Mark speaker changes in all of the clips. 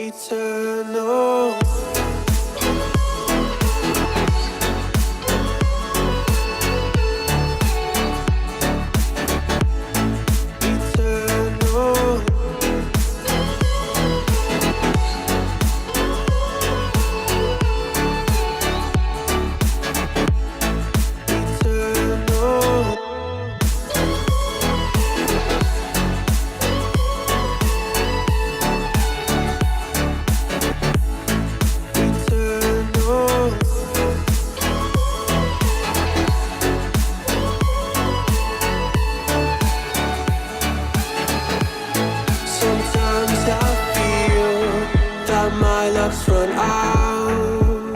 Speaker 1: eternal. Run out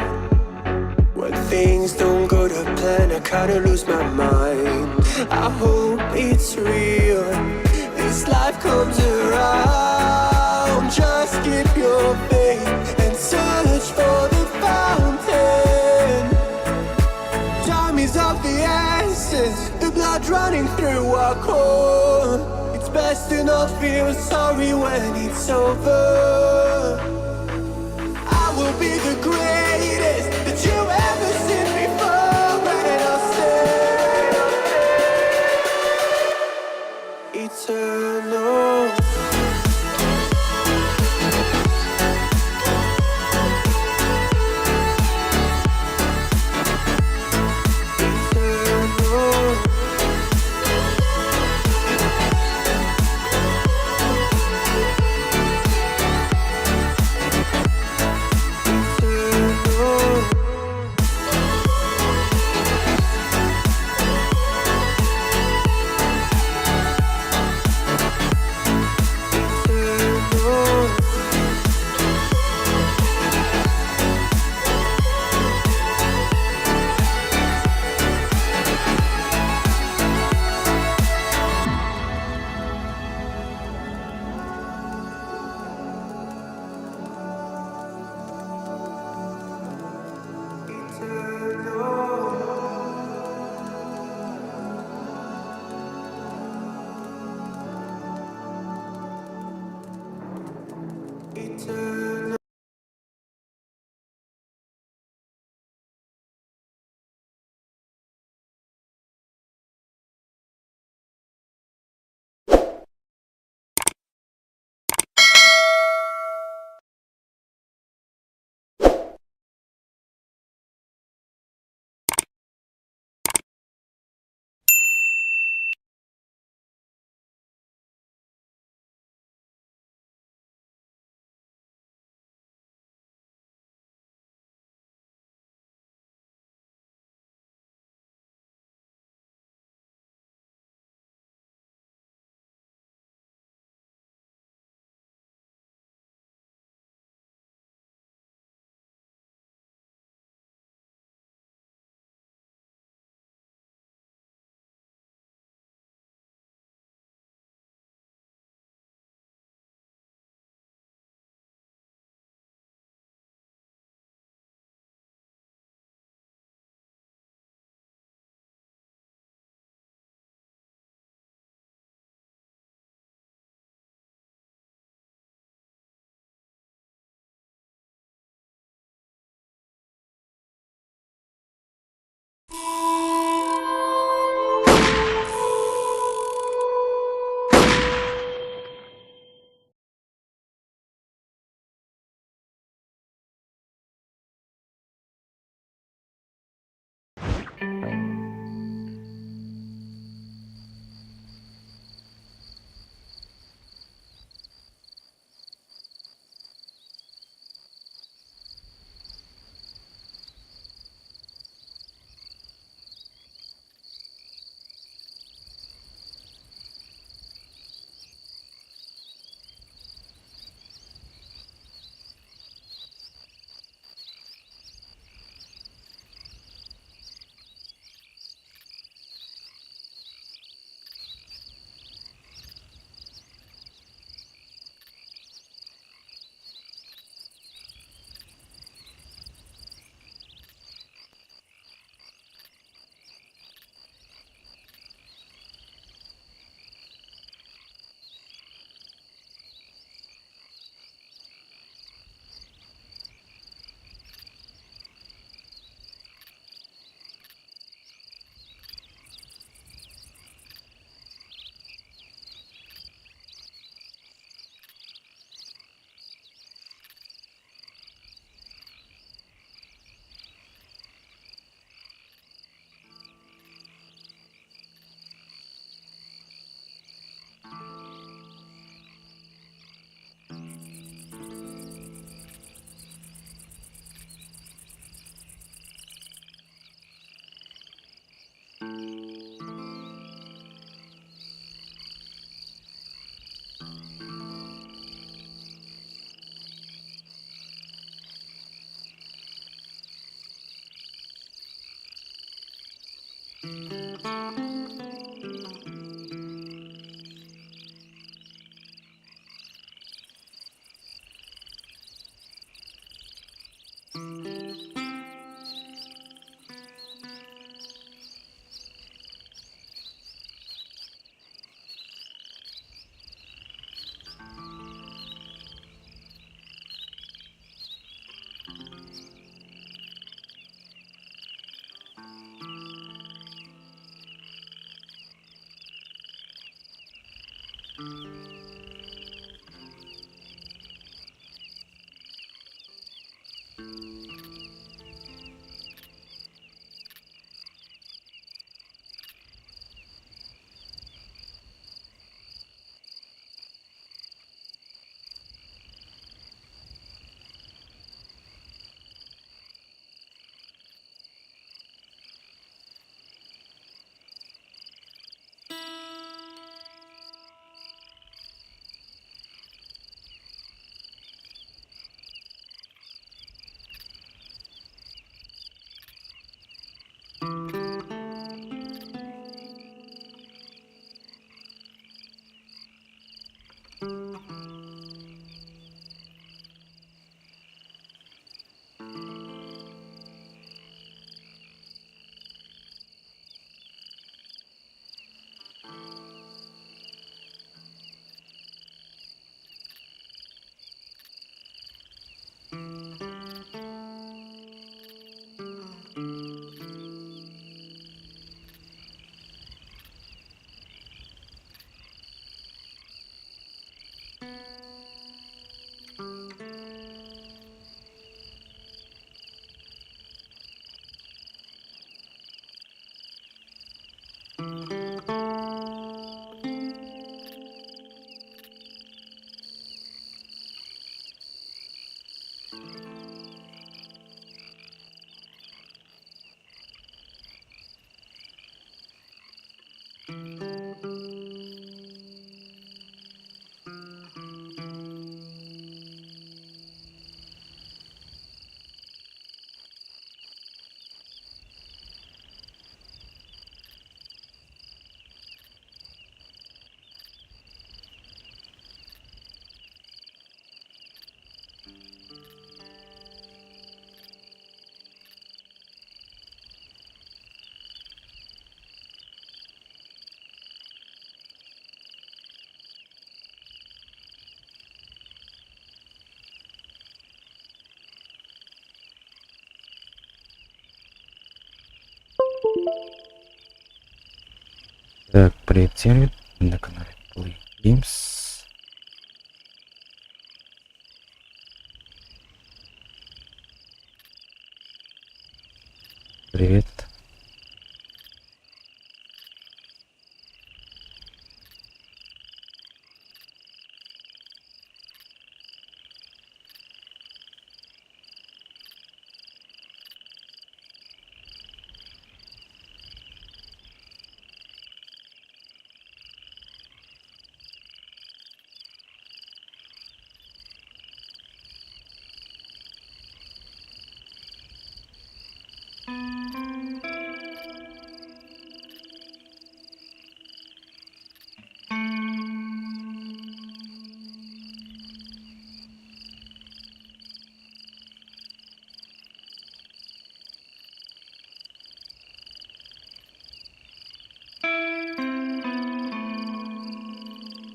Speaker 1: when things don't go to plan. I kinda lose my mind. I hope it's real. This life comes around. Just keep your faith and search for the fountain. Time is of the essence. The blood running through our core. It's best to not feel sorry when it's over. Will be the greatest that you ever seen before, and I'll stay eternal.
Speaker 2: Так, привет всем на канале Games. Привет.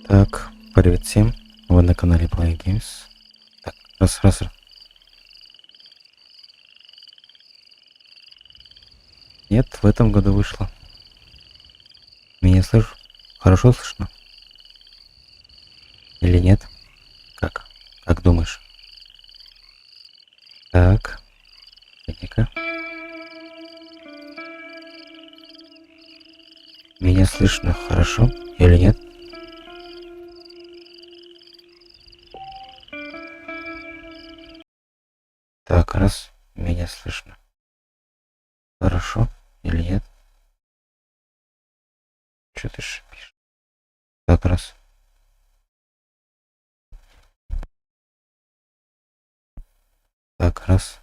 Speaker 2: Так, привет всем. Вы на канале Games. Так, раз. Нет, в этом году вышло. Меня слышишь? Хорошо слышно? Или нет? Как думаешь? Так, ка меня слышно хорошо или нет? Так, раз, меня слышно хорошо или нет? Что ты шипишь? Так, раз. Так, раз.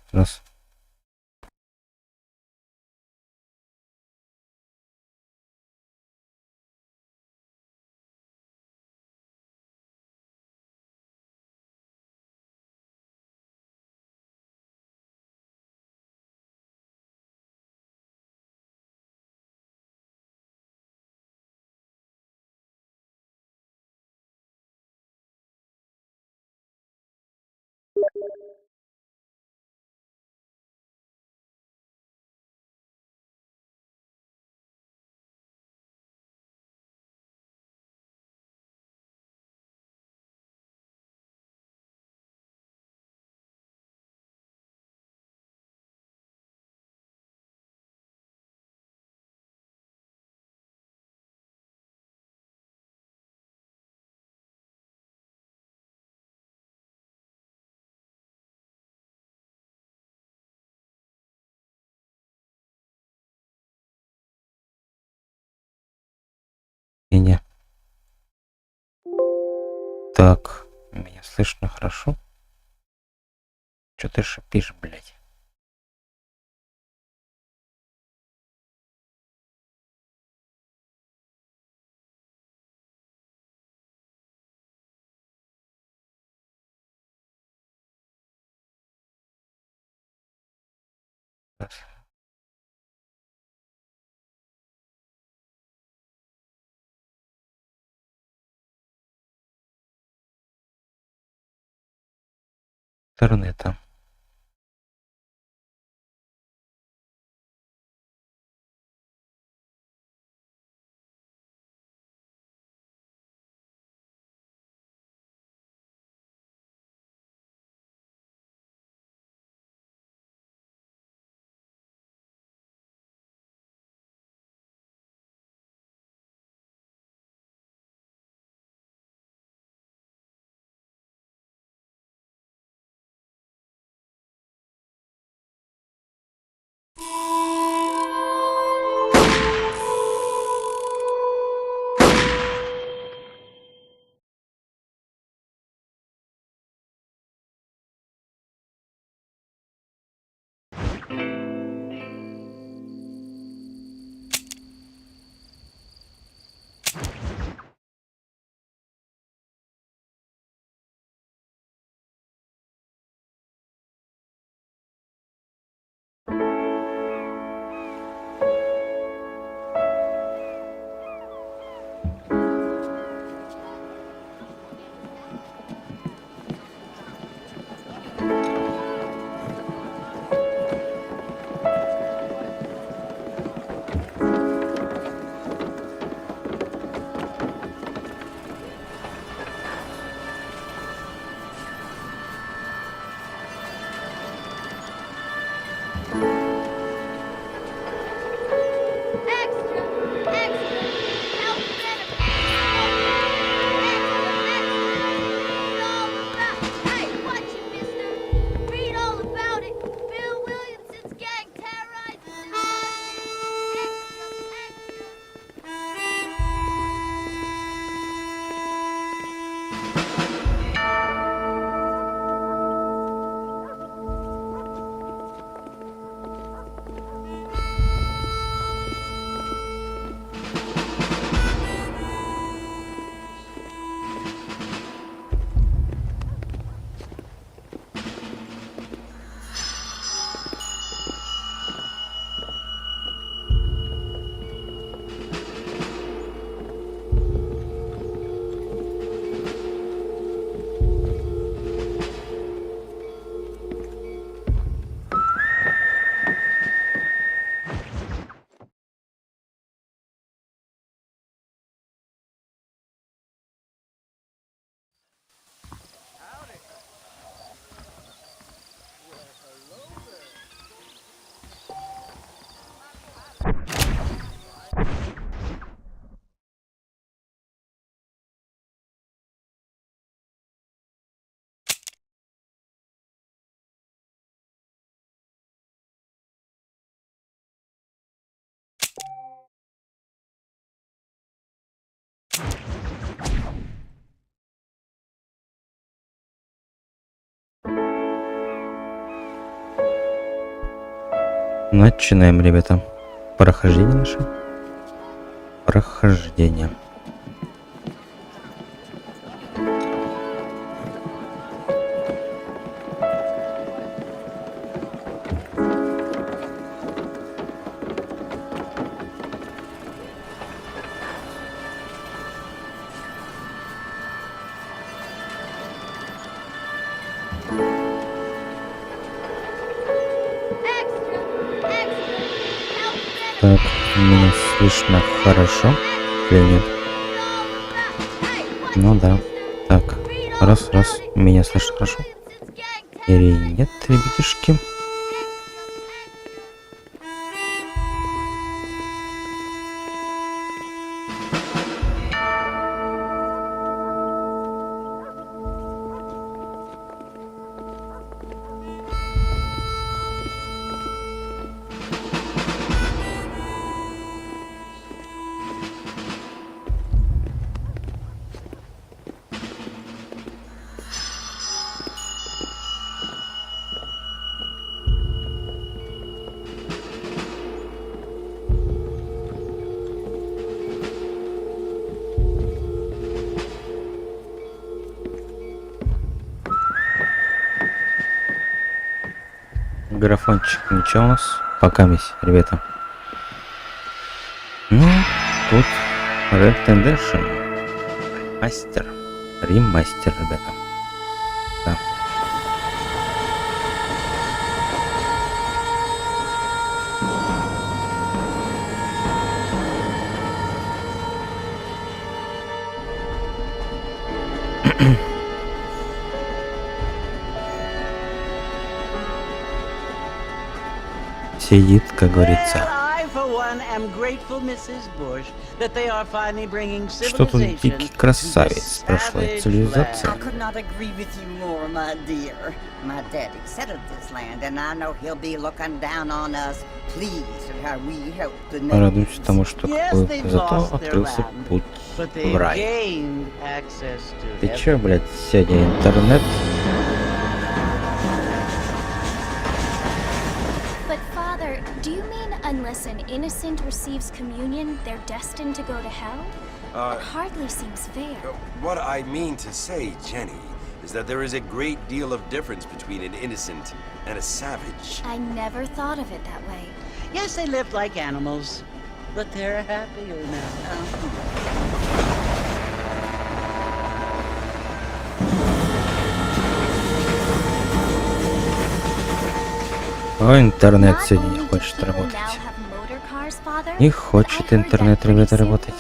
Speaker 2: Меня. Так, меня слышно хорошо? Что ты шипишь, блядь? Раз. Интернета. Начинаем, ребята. Прохождение наше. Прохождение. Так, меня слышно хорошо или нет? Ну да. Так, раз, меня слышно хорошо. Или нет, ребятишки? Графончик, ничего у нас пока есть, ребята. Ну, тут ремастер, ребята. Да. Сидит, как говорится. Что тут дикий красавец прошлой цивилизации. Радуюсь тому, что какой зато открылся путь в рай. Ты чё, блядь, сегодня интернет?
Speaker 3: innocent receives communion, they're destined to go to hell? It hardly seems fair.
Speaker 4: What I mean to say, Jenny, is that there is a great deal of difference between an innocent and a savage.
Speaker 3: I never thought of it that way.
Speaker 5: Yes, they lived like animals, but they're happier now.
Speaker 2: О, интернет сегодня не хочет работать. Не хочет интернет, ребята, работать.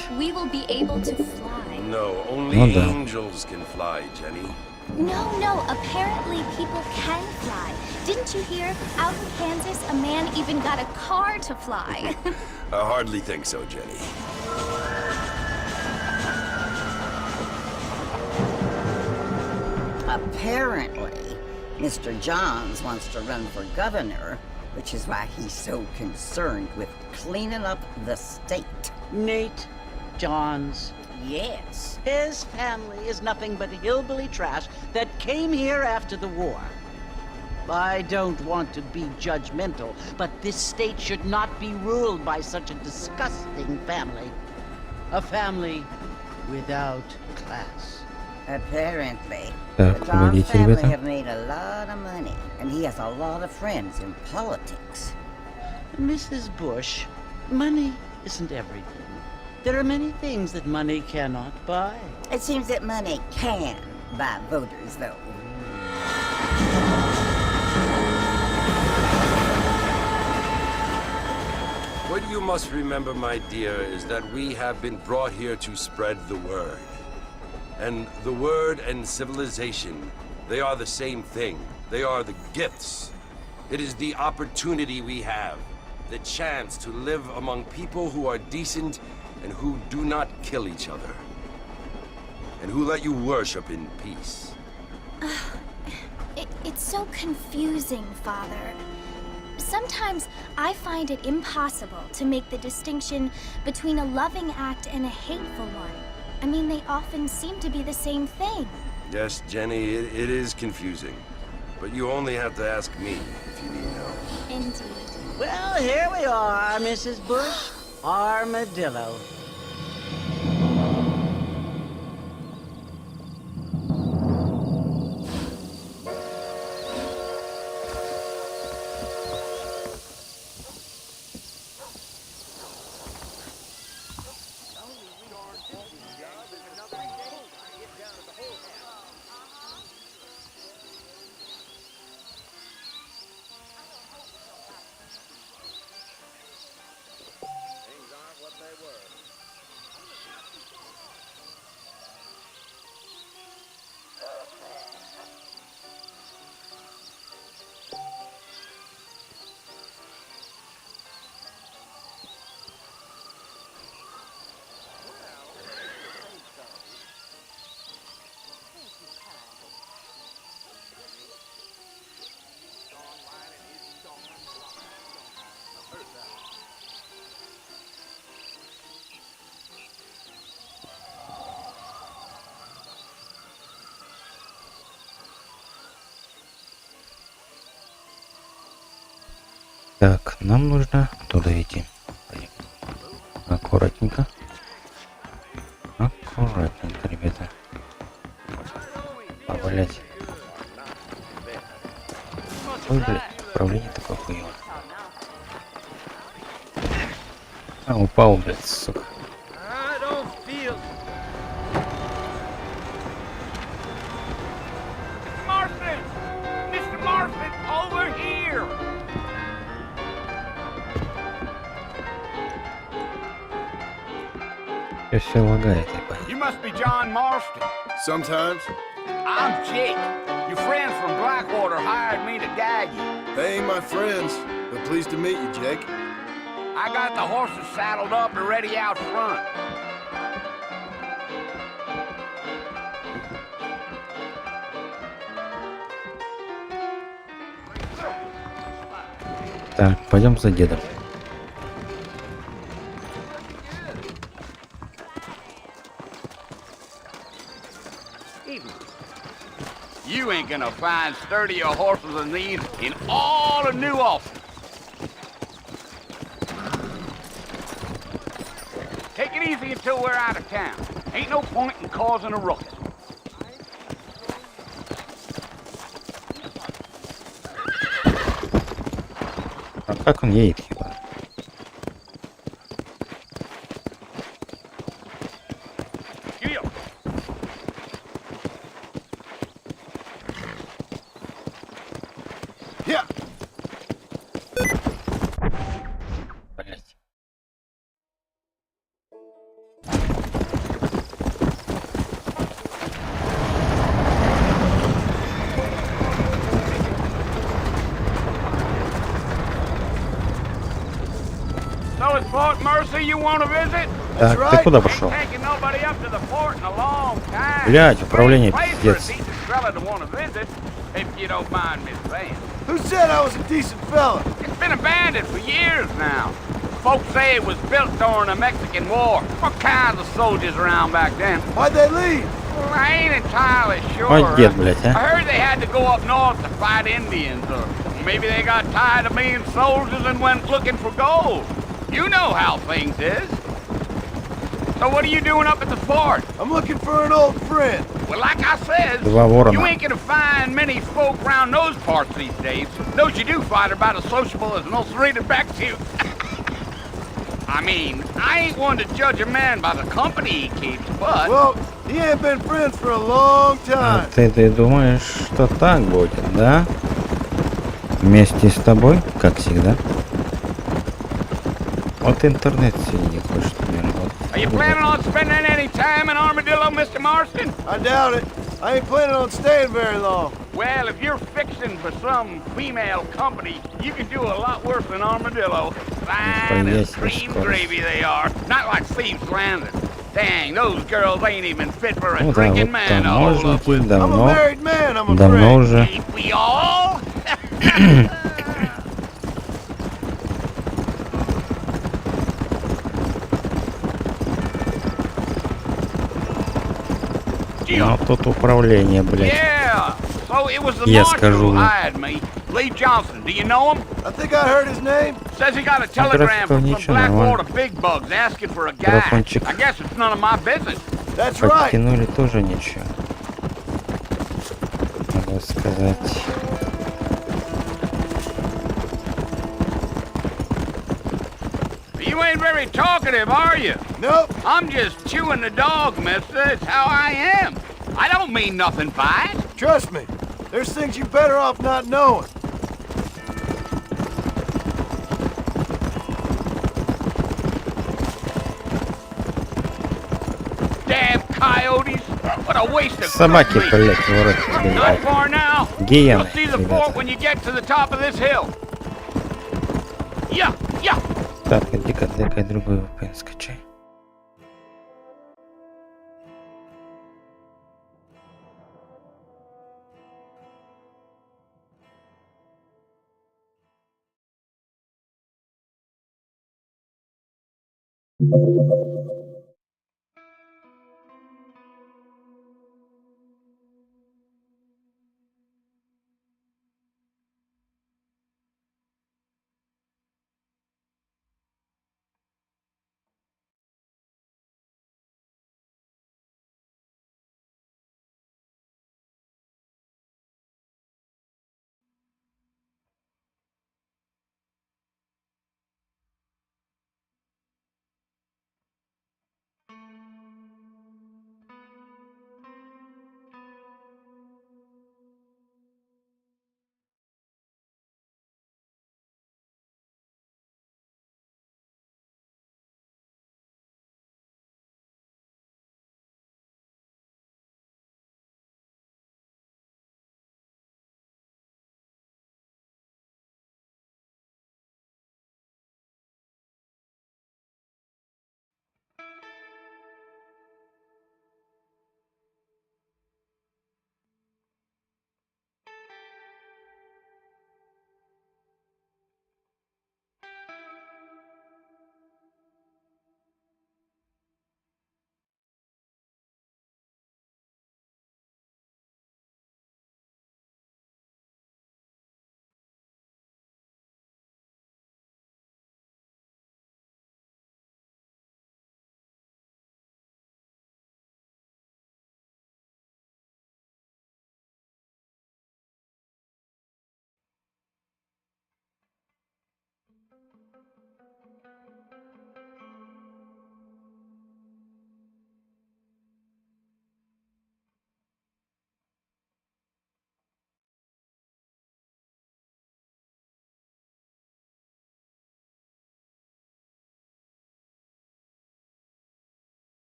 Speaker 4: No, only
Speaker 2: Ну да.
Speaker 4: angels can fly, Jenny.
Speaker 3: No, apparently people can fly. Didn't you hear? Out in Kansas, a man even got a car to fly.
Speaker 4: I hardly think so, Jenny.
Speaker 6: Apparently, Mr. Johns wants to run for governor, which is why he's so concerned with cleaning up the state.
Speaker 5: Nate Johns.
Speaker 6: Yes.
Speaker 5: His family is nothing but hillbilly trash that came here after the war. I don't want to be judgmental, but this state should not be ruled by such a disgusting family. A family without class.
Speaker 6: Apparently.
Speaker 2: Так,
Speaker 6: The Johns
Speaker 2: погодите,
Speaker 6: family
Speaker 2: ребята.
Speaker 6: have made a lot of money, and he has a lot of friends in politics.
Speaker 5: Mrs. Bush, money isn't everything. There are many things that money cannot buy.
Speaker 6: It seems that money can buy voters, though.
Speaker 4: What you must remember, my dear, is that we have been brought here to spread the word. And the word and civilization, they are the same thing. They are the gifts. It is the opportunity we have, the chance to live among people who are decent and who do not kill each other, and who let you worship in peace.
Speaker 3: It's so confusing, Father. Sometimes I find it impossible to make the distinction between a loving act and a hateful one. I mean, they often seem to be the same thing.
Speaker 4: Yes, Jenny, it is confusing. But you only have to ask me if you need help.
Speaker 3: Indeed.
Speaker 5: Well, here we are, Mrs. Bush. Armadillo.
Speaker 2: Так, нам нужно туда идти. Аккуратненько. Аккуратненько, ребята. Блять. Ой, блядь, управление такое хуево. А, упал, блядь, сука. Все лагает, я понял.
Speaker 7: You must be John Marston.
Speaker 4: Sometimes.
Speaker 7: I'm Jake. Your friends from Blackwater hired me to guide you.
Speaker 4: They ain't my friends, but pleased to meet you, Jake.
Speaker 7: I got the horses saddled up and ready out front.
Speaker 2: Так, пойдем за дедом.
Speaker 7: You ain't gonna find sturdier horses than these in all of New Austin. easy until we're out of town. Ain't no point in causing a ruckus.
Speaker 2: А как он едет, еба? Блять.
Speaker 7: So it's Fort Mercy you want to visit?
Speaker 2: Так, ты куда пошел?
Speaker 7: Taking nobody up to the fort in a long time.
Speaker 2: Блять, управление
Speaker 7: Place for a
Speaker 2: пиздец.
Speaker 7: decent fella to want to visit, if you don't mind me saying.
Speaker 8: Who said I was a decent fella?
Speaker 7: It's been abandoned for years now. Folks say it was built during the Mexican War. What kinds of soldiers around back then?
Speaker 8: Why'd they leave?
Speaker 7: Well, I ain't entirely sure.
Speaker 2: Ой, дед, блять,
Speaker 7: I
Speaker 2: а.
Speaker 7: heard they had to go up north to fight Indians, or maybe they got tired of being soldiers and went looking for gold. You know how things is. So what are you doing up at the fort?
Speaker 8: I'm looking for an old friend.
Speaker 7: Well, like I said,
Speaker 2: Два ворона.
Speaker 7: you ain't gonna find many folk around those parts these days. Those you do find are about as sociable as an ulcerated back tooth. I mean, I ain't one to judge a man by the company he keeps, but...
Speaker 8: Well, he ain't been friends for a long
Speaker 2: А
Speaker 8: time.
Speaker 2: ты думаешь, что так будет, да? Вместе с тобой, как всегда. Вот интернет сегодня не хочет у меня
Speaker 7: Are you
Speaker 2: работать.
Speaker 7: planning on spending any time in Armadillo, Mr. Marston?
Speaker 8: I doubt it. I ain't planning on staying very long.
Speaker 7: Well, if you're fixing for some female company, you can do a lot worse than Armadillo. Fine as cream gravy they are. Not like Steve's Landing. Dang, those girls ain't even fit for a
Speaker 2: Ну да,
Speaker 7: drinking
Speaker 2: вот
Speaker 7: man to hold up
Speaker 2: таможники
Speaker 7: with.
Speaker 8: I'm a
Speaker 2: давно,
Speaker 8: married man, I'm
Speaker 2: давно
Speaker 8: afraid.
Speaker 2: уже.
Speaker 7: Ain't we all?
Speaker 2: Но тут управление, блядь.
Speaker 7: Yeah. So it was the
Speaker 2: Я
Speaker 7: marshal
Speaker 2: скажу.
Speaker 7: who hired me. Lee Johnson. Do you know him?
Speaker 8: I think I heard his name.
Speaker 7: Says he got a telegram from some
Speaker 2: ничего,
Speaker 7: Blackwater
Speaker 2: нормально.
Speaker 7: big bugs asking for a guy.
Speaker 2: Телефончик.
Speaker 7: I guess it's none of my business.
Speaker 8: That's right.
Speaker 2: Подкинули тоже ничего. Надо сказать.
Speaker 7: You ain't very talkative, are you?
Speaker 8: Nope.
Speaker 7: I'm just chewing the dog, mister. It's how I am. I don't mean nothing by it.
Speaker 8: Trust me. There's things you're better off not knowing.
Speaker 7: Damn coyotes. What a waste of
Speaker 2: Собаки,
Speaker 7: crop meat.
Speaker 2: блядь, в рот
Speaker 7: Not
Speaker 2: забивают.
Speaker 7: far now.
Speaker 2: Гиены,
Speaker 7: You'll see the
Speaker 2: ребята.
Speaker 7: fort when you get to the top of this hill. Yeah, yeah.
Speaker 2: Так, иди-ка, дай-ка я другой VPN скачай.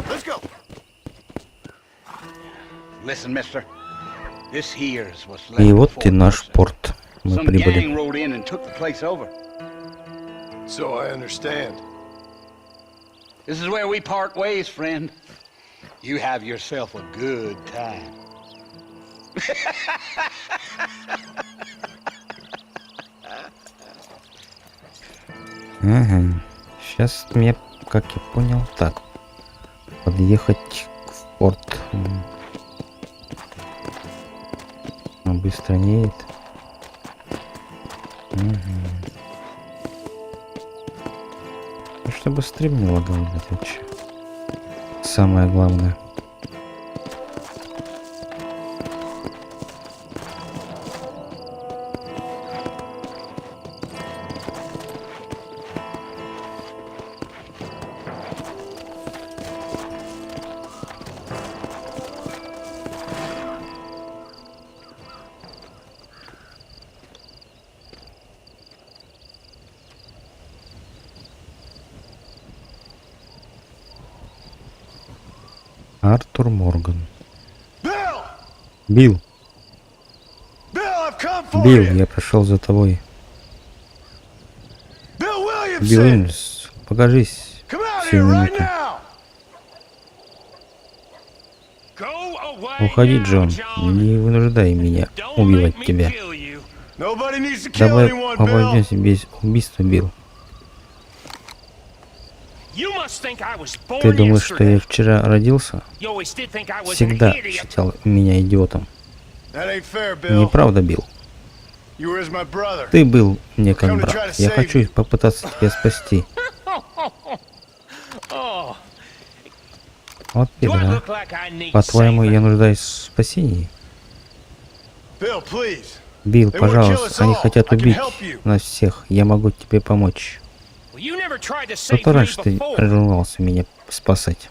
Speaker 8: Let's go.
Speaker 7: Listen, mister. This here is what's left
Speaker 2: И вот
Speaker 7: before
Speaker 2: и наш
Speaker 7: Forsyth.
Speaker 2: порт. Мы
Speaker 7: Some
Speaker 2: прибыли.
Speaker 7: gang rode in and took the place over.
Speaker 8: So I understand.
Speaker 7: This is where we part ways, friend. You have yourself a good time.
Speaker 2: Ага. Сейчас мне, как я понял, так. Подъехать в порт. Он быстро не едет. Ну, чтобы стрим не лагал, блядь, вообще. Самое главное. Артур Морган. Билл! Билл, я пришел за тобой. Билл Уильямс, покажись. Сию минуту. Уходи, Джон. Не вынуждай меня убивать тебя. Давай обойдемся без убийства, Билл. Ты думаешь, что я вчера родился? Всегда считал меня идиотом. Неправда, Билл. Ты был мне как брат. Я хочу попытаться тебя спасти. Вот пидора. По-твоему, я нуждаюсь в спасении? Билл, пожалуйста, они хотят убить нас всех. Я могу тебе помочь. Кто-то раньше ты рвался меня спасать.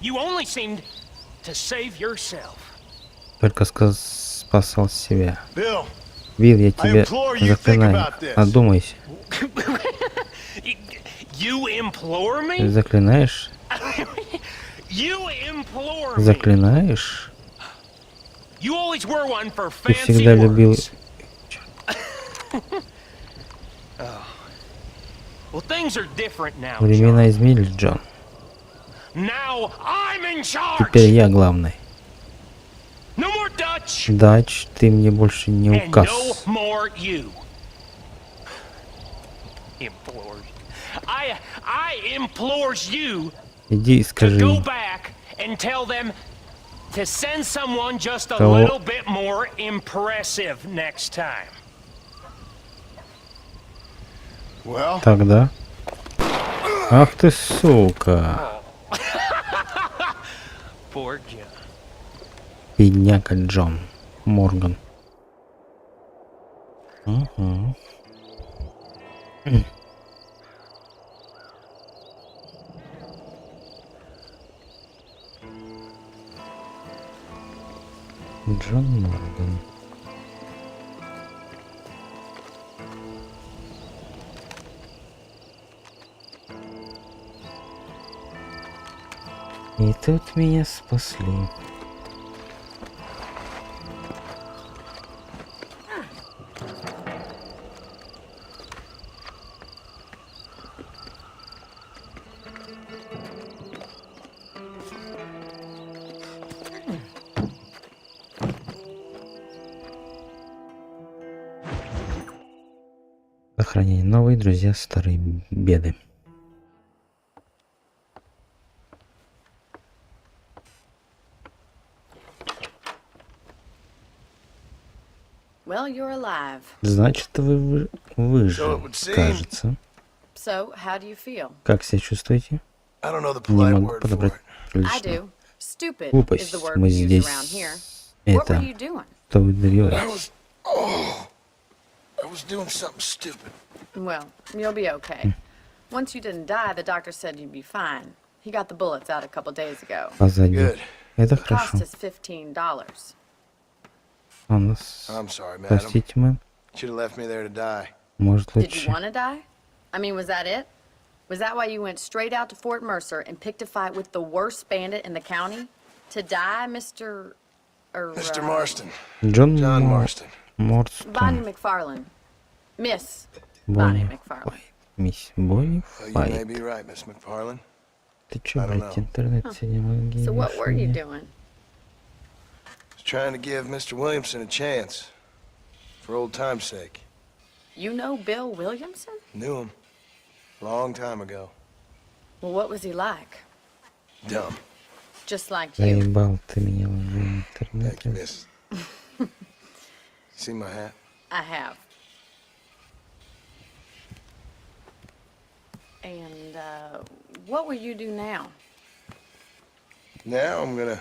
Speaker 2: Только спасал себя. Билл, я тебя заклинаю. Одумайся. Ты заклинаешь? Заклинаешь? Ты всегда любил... Времена изменились, Джон. Теперь я главный. Дач, ты мне больше не указ. Иди и скажи им. Кого? Тогда. Ах ты, сука. Бедняка Джон Морган. Угу. Джон Морган. И тут меня спасли. Сохранение. Новые друзья, старые беды.
Speaker 9: Well, you're alive.
Speaker 2: Значит, вы выжили, кажется.
Speaker 9: So, how do you feel?
Speaker 2: Как себя чувствуете? Не могу подобрать прилично. Глупость. Мы здесь. Это. Что вы делаете?
Speaker 9: Well, you'll be okay. Once you didn't die, the doctor said you'd be fine. He got the bullets out a couple days ago.
Speaker 2: Позади. Это
Speaker 9: It cost
Speaker 2: хорошо.
Speaker 9: us $15.
Speaker 2: У нас...
Speaker 8: I'm sorry, madam.
Speaker 2: Простите, мэм.
Speaker 8: Should have left me there to die.
Speaker 2: Может
Speaker 9: Did you
Speaker 2: лучше...
Speaker 9: want to die? I mean, was that it? Was that why you went straight out to Fort Mercer and picked a fight with the worst bandit in the county? To die, Mr.
Speaker 8: Mr. Marston.
Speaker 2: Джон
Speaker 8: John Marston.
Speaker 2: Морстон.
Speaker 9: Bonnie McFarlane. Miss
Speaker 2: Бонни
Speaker 9: Bonnie McFarlane.
Speaker 2: Файт. Мисс Бонни
Speaker 8: You may
Speaker 2: Файт.
Speaker 8: be right, Miss McFarlane.
Speaker 2: Ты чё,
Speaker 8: I don't
Speaker 2: блядь,
Speaker 8: know.
Speaker 2: интернет сегодня магии?
Speaker 9: So what were you doing?
Speaker 8: Was trying to give Mr. Williamson a chance. For old time's sake.
Speaker 9: You know Bill Williamson?
Speaker 8: Knew him. Long time ago.
Speaker 9: Well, what was he like?
Speaker 8: Dumb.
Speaker 9: Just like you.
Speaker 2: Заебал ты меня уже
Speaker 8: Thank you,
Speaker 2: интернетом.
Speaker 8: miss. See my hat?
Speaker 9: I have. And, what will you do now?
Speaker 8: Now I'm gonna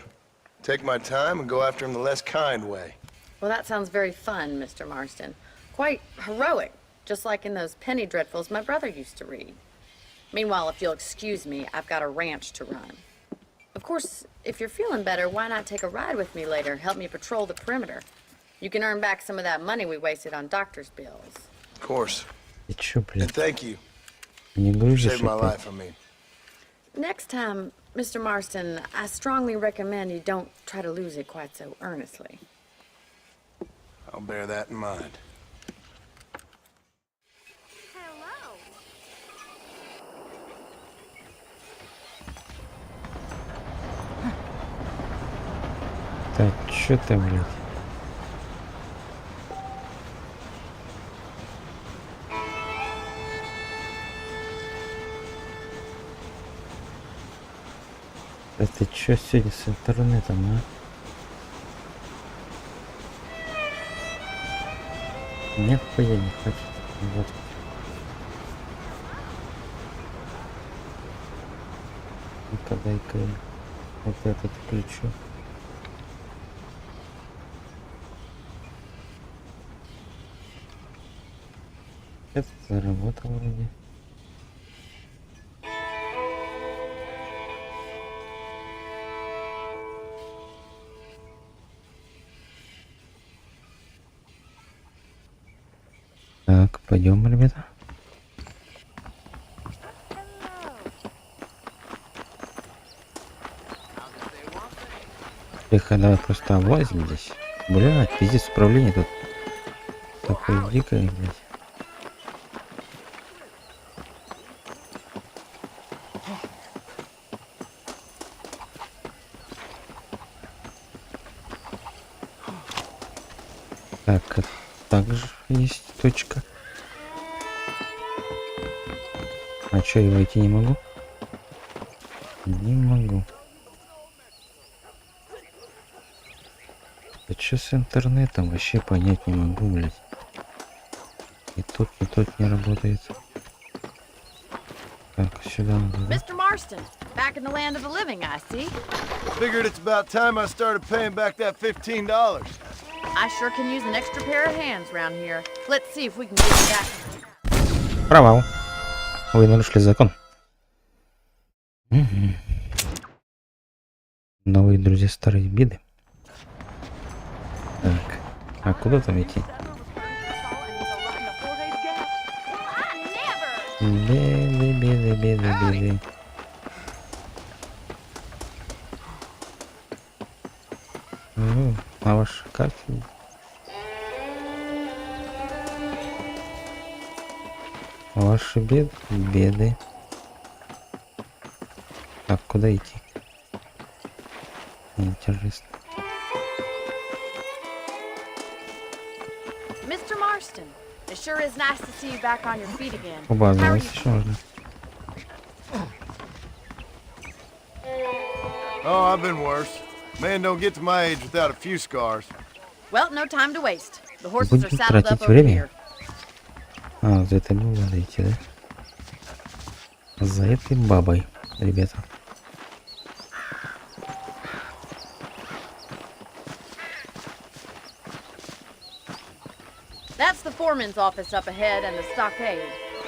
Speaker 8: take my time and go after him the less kind way.
Speaker 9: Well, that sounds very fun, Mr. Marston. Quite heroic, just like in those penny dreadfuls my brother used to read. Meanwhile, if you'll excuse me, I've got a ranch to run. Of course, if you're feeling better, why not take a ride with me later? Help me patrol the perimeter. You can earn back some of that money we wasted on doctor's bills.
Speaker 8: Of course.
Speaker 2: Ты чё,
Speaker 8: And
Speaker 2: блядь,
Speaker 8: thank you.
Speaker 2: не грузишь
Speaker 8: Saved my
Speaker 2: опять?
Speaker 8: life, I mean.
Speaker 9: Next time, Mr. Marston, I strongly recommend you don't try to lose it quite so earnestly.
Speaker 8: I'll bear that in mind.
Speaker 2: Так, чё ты, блядь? Да ты чё сегодня с интернетом, а? Нихуя не хочет. Вот. Ну-ка, дай-ка я вот этот включу. Это заработал вроде. Так, пойдем, ребята. Тихо, давай просто облазим здесь. Блядь, пиздец, управление тут такое дикое, блядь. Так, также есть точка. А чё, я войти не могу? Не могу. А чё с интернетом? Вообще понять не могу, блядь. И тут не работает. Так, сюда надо, да?
Speaker 9: Mr. Marston, back in the land of the living, I see.
Speaker 8: Figured it's about time I started paying back that $15.
Speaker 9: I sure can use an extra pair of hands around here. Let's see if we can get you back.
Speaker 2: Провал. Вы нарушили закон. Угу. Новые друзья, старые беды. Так, а куда там идти? Беды. Ну, на вашей карте. Ваши беды. Так, куда идти? Интересно.
Speaker 9: Mr. Marston, it sure is nice to see you back on your feet again.
Speaker 2: Оба,
Speaker 9: How are you?
Speaker 2: еще можно.
Speaker 8: Oh, I've been worse. Man don't get to my age without a few scars.
Speaker 9: Well, no time to waste. The horses are
Speaker 2: Будем
Speaker 9: saddled up
Speaker 2: тратить
Speaker 9: over
Speaker 2: время.
Speaker 9: here.
Speaker 2: А, за этой бабой надо идти, да? За этой бабой, ребята.
Speaker 9: That's the foreman's office up ahead and the stockade,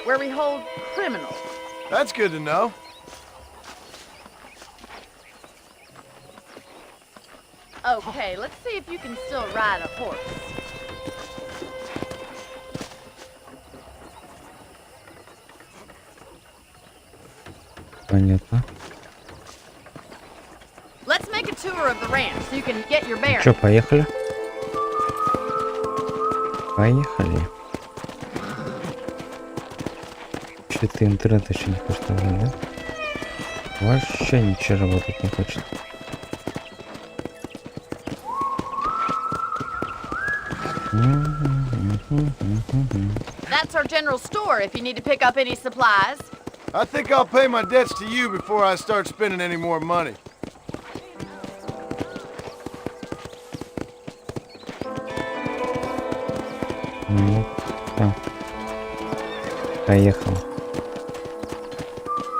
Speaker 9: where we hold criminals.
Speaker 8: That's good to know.
Speaker 9: Okay, let's see if you can still ride a horse.
Speaker 2: Понятно.
Speaker 9: Let's make a tour of the ranch so you can get your bearings.
Speaker 2: Чё, поехали? Поехали. Что-то интернет еще не хочет работать, да? Вообще ничего работать не хочет.
Speaker 9: That's our general store if you need to pick up any supplies.
Speaker 8: I think I'll pay my debts to you before I start spending any more money.
Speaker 2: Ну, так. Поехал.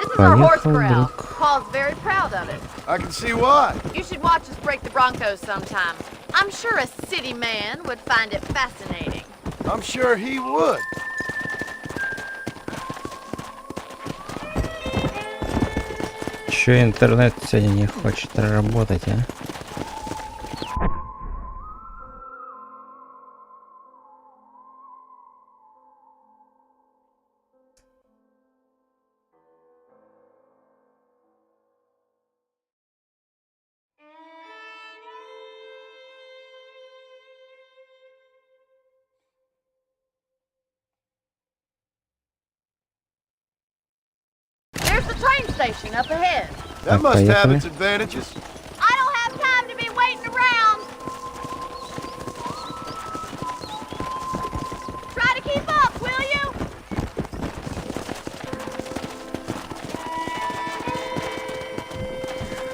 Speaker 9: This is our horse
Speaker 2: Поехал,
Speaker 9: corral.
Speaker 2: друг.
Speaker 9: Paul's very proud of it.
Speaker 8: I can see why.
Speaker 9: You should watch us break the Broncos sometime. I'm sure a city man would find it fascinating.
Speaker 8: I'm sure he would.
Speaker 2: Чё интернет сегодня не хочет работать, а?
Speaker 9: There's the train station up ahead.
Speaker 8: That must have
Speaker 2: поехали.
Speaker 8: its advantages.
Speaker 9: I don't have time to be waiting around. Try to keep up, will you?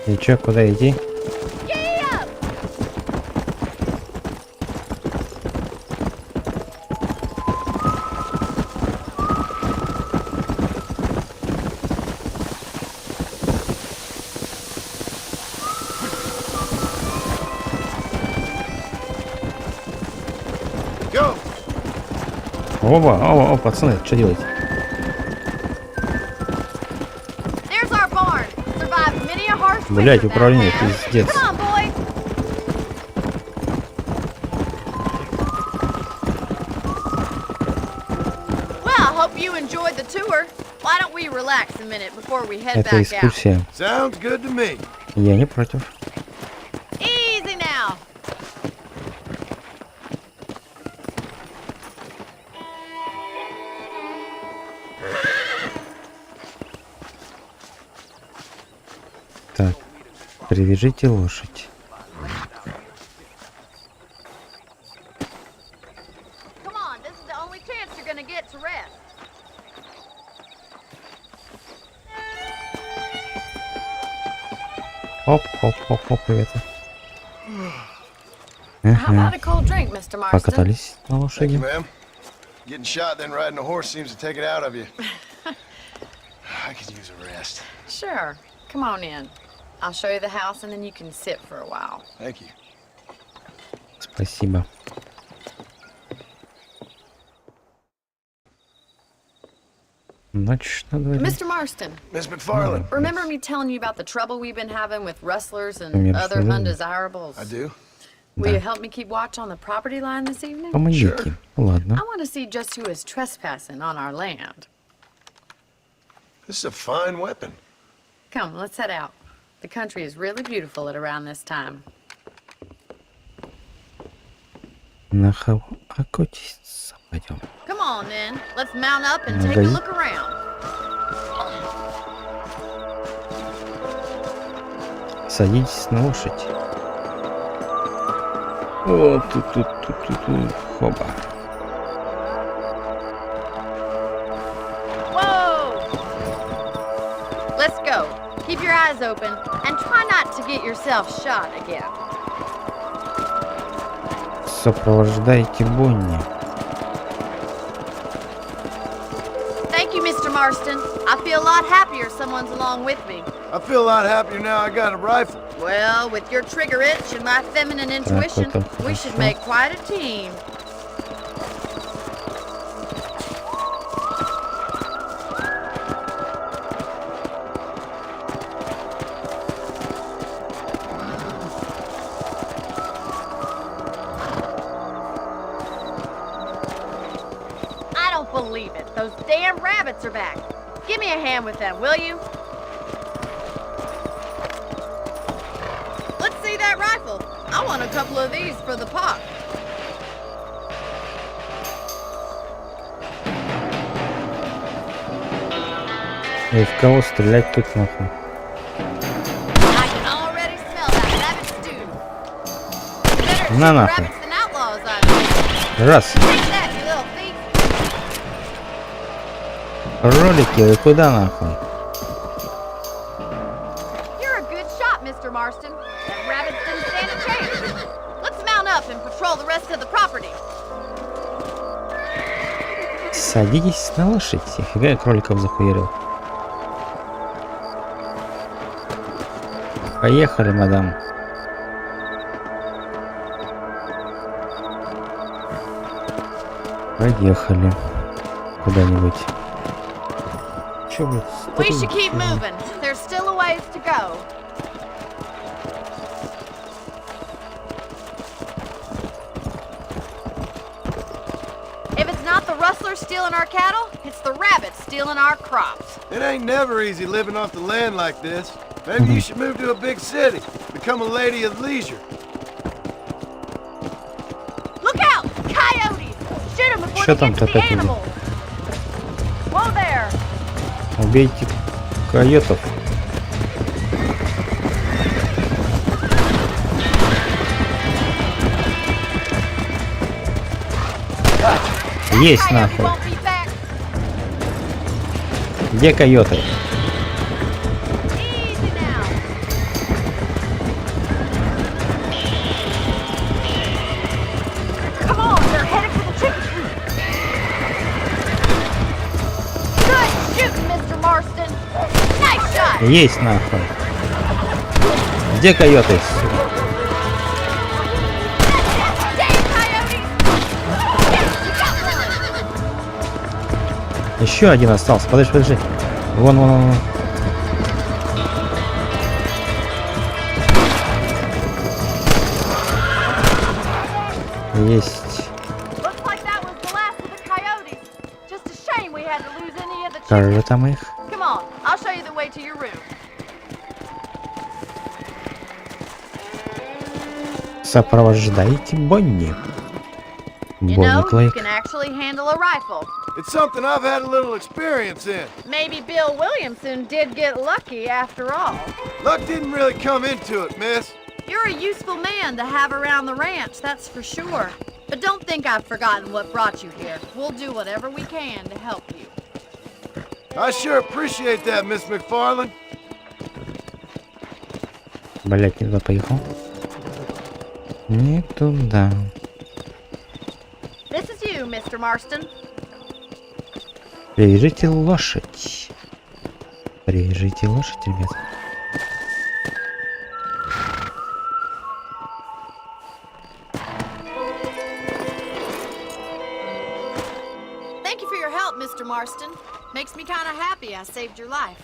Speaker 2: И чё, куда идти?
Speaker 9: Giddy up!
Speaker 8: Go.
Speaker 2: Оба, пацаны, что делаете?
Speaker 9: There's our barn. Survived many a harsh winter
Speaker 2: Блять,
Speaker 9: back
Speaker 2: управление
Speaker 9: then.
Speaker 2: пиздец.
Speaker 9: Come on, boys. Well, I hope you enjoyed the tour. Why don't we relax a minute before we head
Speaker 2: Это
Speaker 9: back out?
Speaker 2: экскурсия.
Speaker 8: Sounds good to me.
Speaker 2: Я не против.
Speaker 9: Easy now.
Speaker 2: Так, привяжите лошадь.
Speaker 9: Come on, this is the only chance you're gonna get to rest.
Speaker 2: Хоп, ребята.
Speaker 9: How about a cold drink, Mr. Marston?
Speaker 2: Покатались на
Speaker 8: Thank you,
Speaker 2: лошади.
Speaker 8: ma'am. Getting shot then riding a horse seems to take it out of you. I could use a rest.
Speaker 9: Sure. Come on in. I'll show you the house and then you can sit for a while.
Speaker 8: Thank you.
Speaker 2: Спасибо. Ночь на дворе.
Speaker 9: Mr. Marston,
Speaker 8: Miss McFarland.
Speaker 9: remember me telling you about the trouble we've been having with rustlers and
Speaker 2: Мне
Speaker 9: other
Speaker 2: рассказали.
Speaker 9: undesirables?
Speaker 8: I do.
Speaker 9: Will you help me keep watch on the property line this evening?
Speaker 2: Помогите. Ладно.
Speaker 9: I want to see just who is trespassing on our land.
Speaker 8: This is a fine weapon.
Speaker 9: Come, let's head out. The country is really beautiful at around this time.
Speaker 2: На охотиться пойдем.
Speaker 9: Come on, then. Let's mount up and take a
Speaker 2: Магазин.
Speaker 9: look around.
Speaker 2: Садитесь на лошадь. О, тут. Хоба.
Speaker 9: Whoa! Let's go. Keep your eyes open and try not to get yourself shot again.
Speaker 2: Сопровождайте Бонни.
Speaker 9: Thank you, Mr. Marston. I feel a lot happier someone's along with me.
Speaker 8: I feel a lot happier now I got a rifle.
Speaker 9: Well, with your trigger itch and my feminine intuition,
Speaker 2: это
Speaker 9: we should
Speaker 2: хорошо.
Speaker 9: make quite a team. believe it. Those damn rabbits are back. Give me a hand with them, will you? Let's see that rifle. I want a couple of these for the pot.
Speaker 2: И в кого стрелять тут нахуй?
Speaker 9: I can already smell that rabbit stew. Better shoot
Speaker 2: На нахуй.
Speaker 9: rabbits than outlaws, I think.
Speaker 2: Раз.
Speaker 9: Take that, you little thief.
Speaker 2: Ролики, вы куда нахуй?
Speaker 9: You're a good shot, Mr. Marston. That rabbit didn't stand a chance. Let's mount up and patrol the rest of the property.
Speaker 2: Садитесь на лошадь. Фига я кроликов захуярил. Поехали, мадам. Поехали. Куда-нибудь. Чё, блядь,
Speaker 9: We should keep moving. There's still a ways to go. If it's not the rustlers stealing our cattle, it's the rabbits stealing our crops.
Speaker 8: It ain't never easy living off the land like this. Maybe you should move to a big city. Become a lady of leisure.
Speaker 9: Look out! Coyotes! Shoot them before
Speaker 2: Что
Speaker 9: they get
Speaker 2: там-то
Speaker 9: to the
Speaker 2: опять идет?
Speaker 9: animals. Whoa there!
Speaker 2: Убейте койотов. Есть
Speaker 9: Coyote
Speaker 2: нахуй.
Speaker 9: won't be back.
Speaker 2: Где койоты?
Speaker 9: Easy now. Come on, they're headed for the chicken coop. Good shooting, Mr. Marston. Nice shot.
Speaker 2: Есть нахуй. Где койоты?
Speaker 9: Damn coyotes. Yes, you got one.
Speaker 2: Еще один остался. Подожди, подожди. Вон, вон, вон. Есть.
Speaker 9: Looks like that was the last of the coyotes. Just a shame we had to lose any of the
Speaker 2: Как
Speaker 9: chickens.
Speaker 2: же там их?
Speaker 9: Come on, I'll show you the way to your room.
Speaker 2: Сопровождайте Бонни.
Speaker 9: You
Speaker 2: Бонни
Speaker 9: know, you
Speaker 2: Клейк.
Speaker 9: can actually handle a rifle.
Speaker 8: It's something I've had a little experience in.
Speaker 9: Maybe Bill Williamson did get lucky after all.
Speaker 8: Luck didn't really come into it, miss.
Speaker 9: You're a useful man to have around the ranch, that's for sure. But don't think I've forgotten what brought you here. We'll do whatever we can to help you.
Speaker 8: I sure appreciate that, Miss McFarland.
Speaker 2: Блять, не туда поехал. Не туда.
Speaker 9: This is you, Mr. Marston.
Speaker 2: Привяжите лошадь. Привяжите лошадь, ребят.
Speaker 9: Thank you for your help, Mr. Marston. Makes me kind of happy I saved your life.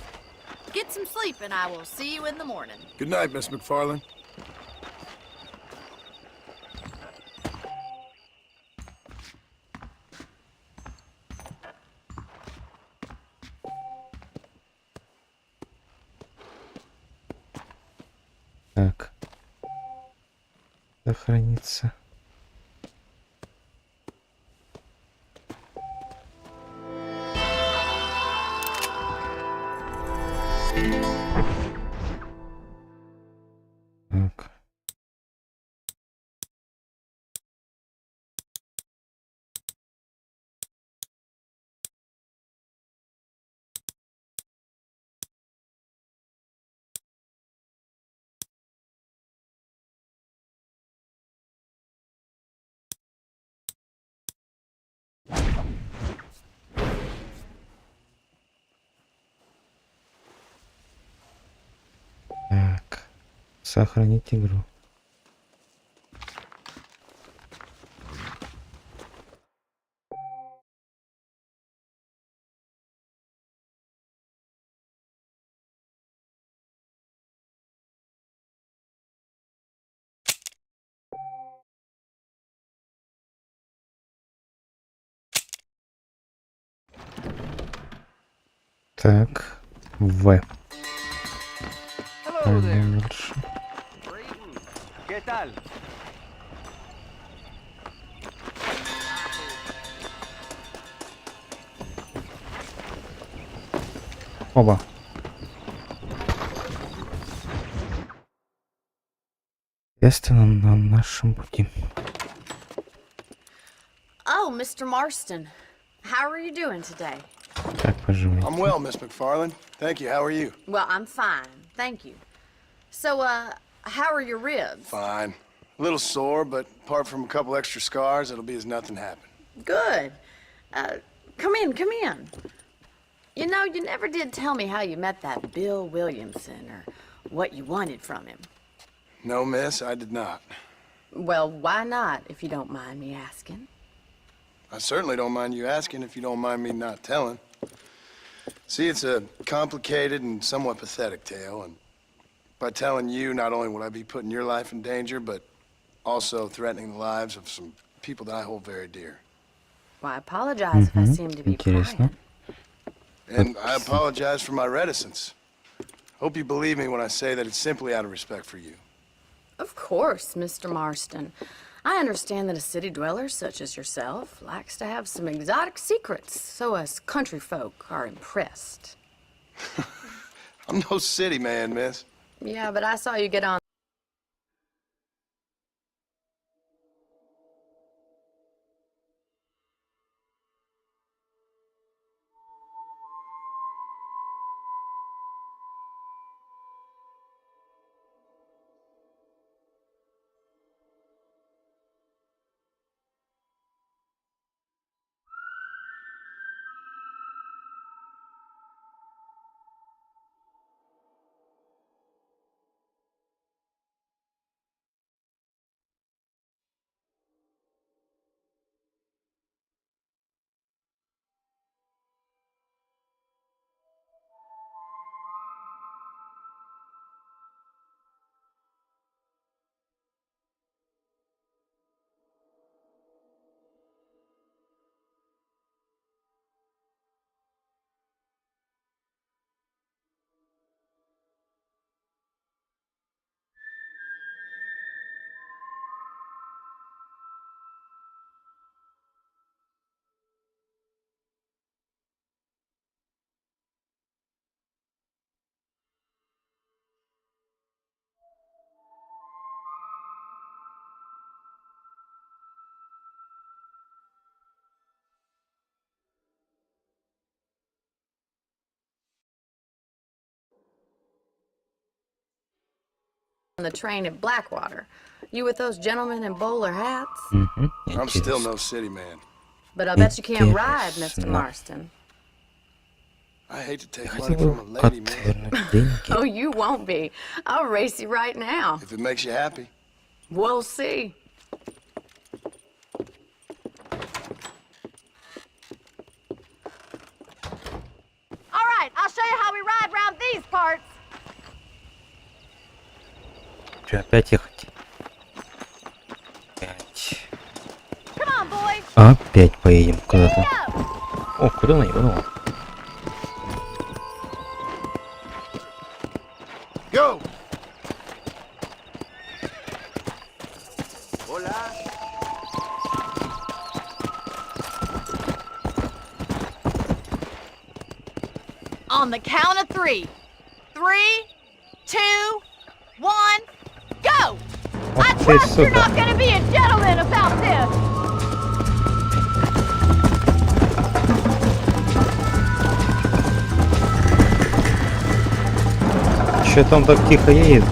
Speaker 9: Get some sleep and I will see you in the morning.
Speaker 8: Good night, Miss McFarland.
Speaker 2: Так. Сохранится. Так. Так. Сохранить игру. Так, В. Оба. Естественно, на нашем пути.
Speaker 9: Oh, Mr. Marston, how are you doing today?
Speaker 2: Как поживаете?
Speaker 8: I'm well, Miss McFarland. Thank you. How are you?
Speaker 9: Well, I'm fine, thank you. So, how are your ribs?
Speaker 8: Fine. A little sore, but apart from a couple extra scars, it'll be as nothing happened.
Speaker 9: Good. Come in, come in. You know, you never did tell me how you met that Bill Williamson or what you wanted from him.
Speaker 8: No, miss, I did not.
Speaker 9: Well, why not, if you don't mind me asking?
Speaker 8: I certainly don't mind you asking if you don't mind me not telling. See, it's a complicated and somewhat pathetic tale, and by telling you, not only would I be putting your life in danger, but also threatening the lives of some people that I hold very dear.
Speaker 9: Well, I apologize if I seem to be prying.
Speaker 8: And I apologize for my reticence. Hope you believe me when I say that it's simply out of respect for you.
Speaker 9: Of course, Mr. Marston. I understand that a city dweller such as yourself likes to have some exotic secrets, so us country folk are impressed.
Speaker 8: I'm no city man, miss.
Speaker 9: Yeah, but I saw you get on. On the train at Blackwater. You with those gentlemen in bowler hats?
Speaker 8: I'm still no city man.
Speaker 9: But I bet you can't ride, Mr. Marston.
Speaker 8: I hate to take money from a lady, man.
Speaker 9: Oh, you won't be. I'll race you right now.
Speaker 8: If it makes you happy.
Speaker 9: We'll see.
Speaker 3: All right, I'll show you how we ride around these parts.
Speaker 2: Че, опять ехать? Опять.
Speaker 3: Come on, boys.
Speaker 2: Опять поедем куда-то. О, куда она ебанула?
Speaker 8: Go!
Speaker 3: On the count of 3. 3, 2, 1, go! I trust you're not gonna be a gentleman about this!
Speaker 2: Че там так тихо едет?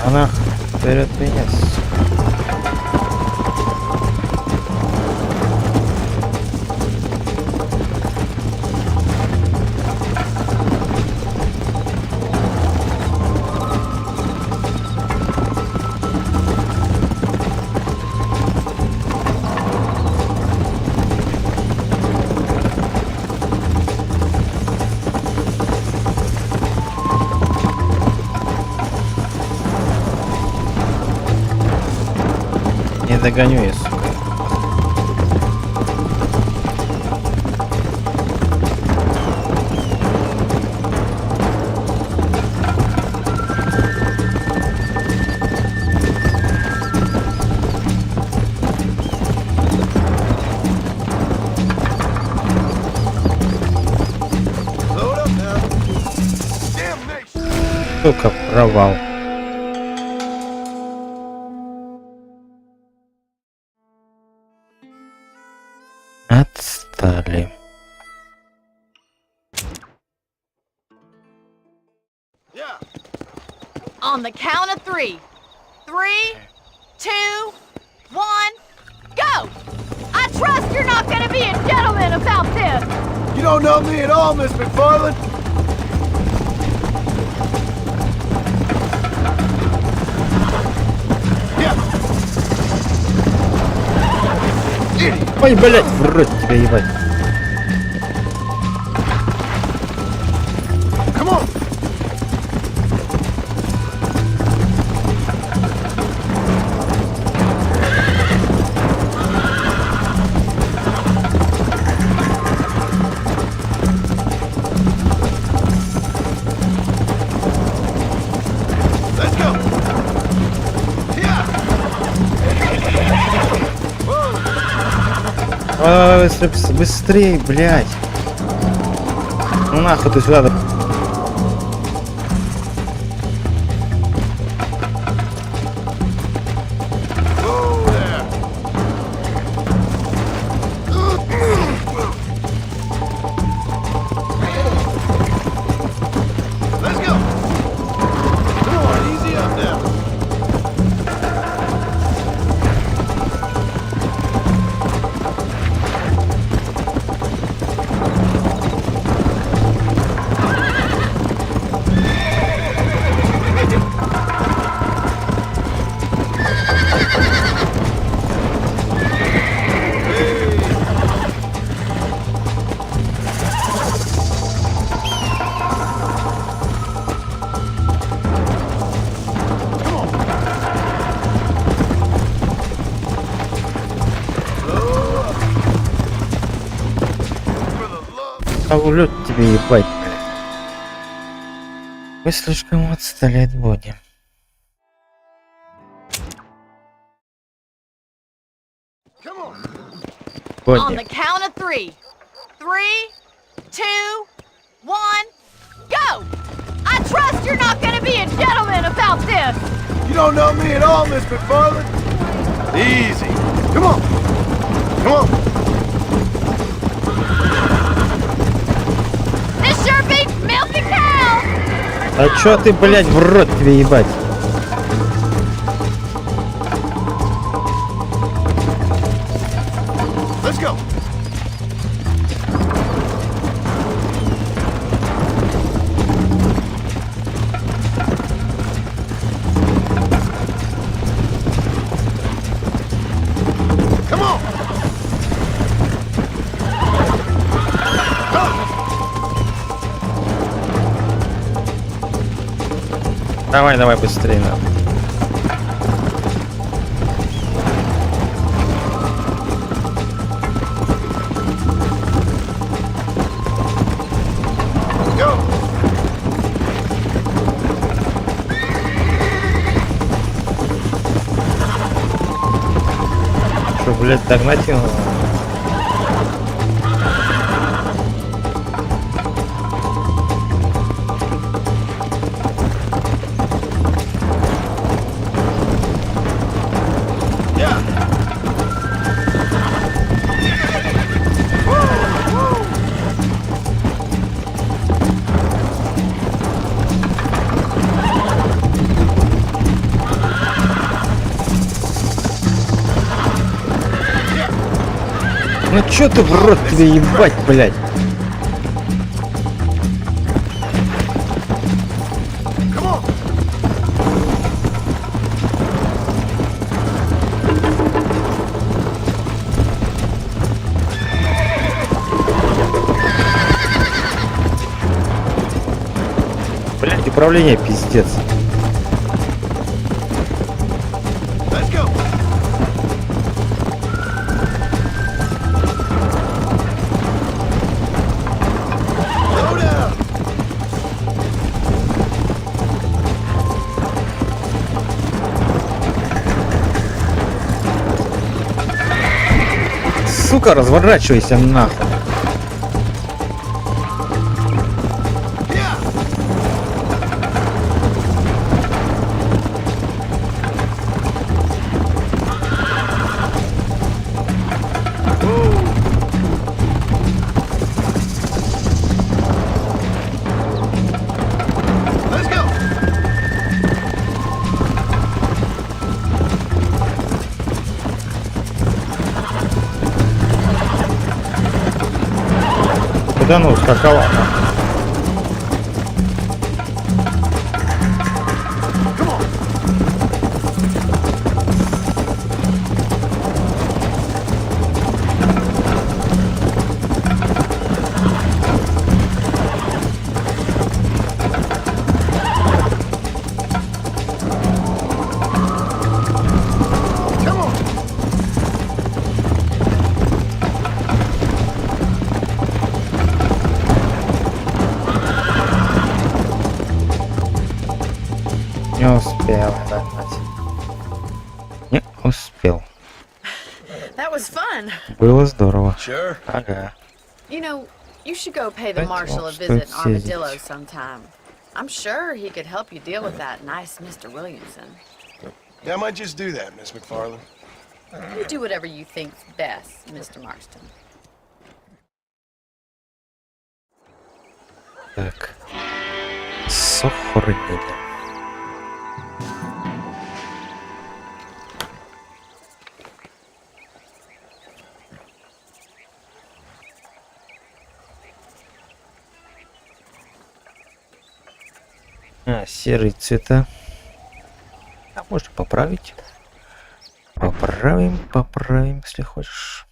Speaker 2: Она вперед меня. догоню я, сука. Сука, провал. Отстали.
Speaker 9: On the count of 3. 3, 2, 1, go! I trust you're not gonna be a gentleman about this!
Speaker 8: You don't know me at all, Miss McFarland.
Speaker 2: Ой, блять, в рот тебя ебать.
Speaker 8: Come on. Let's go.
Speaker 2: Быстрее, блядь. Ну нахуй ты сюда. А улет тебе ебать, блядь. Вы слишком отстали от боди.
Speaker 9: On the count of 3. 3, 2, 1, go! I trust you're not gonna be a gentleman about this!
Speaker 8: You don't know me at all, Miss McFarland. Easy. Come on. Come on.
Speaker 9: This sure beats milk and cow!
Speaker 2: А чё ты, блядь, в рот тебе ебать?
Speaker 8: Let's go. Come on.
Speaker 2: Давай, давай быстрее, нам. Что, блядь, догнать его? Ну чё ты в рот тебе ебать, блядь? Блядь, управление пиздец. Ну-ка, разворачивайся нахуй. Куда ну скакала? Не успел догнать. Не успел.
Speaker 9: That was fun.
Speaker 2: Было здорово.
Speaker 8: Sure.
Speaker 2: Ага.
Speaker 9: You know, you should go pay the
Speaker 2: That's
Speaker 9: marshal a
Speaker 2: all.
Speaker 9: visit in
Speaker 2: That's
Speaker 9: Armadillo
Speaker 2: it.
Speaker 9: sometime. I'm sure he could help you deal with that nice Mr. Williamson.
Speaker 8: Yeah, I might just do that, Miss McFarland.
Speaker 9: You do whatever you think's best, Mr. Marston.
Speaker 2: Так. Сохранение. Серые цвета. А можно поправить. Поправим, если хочешь.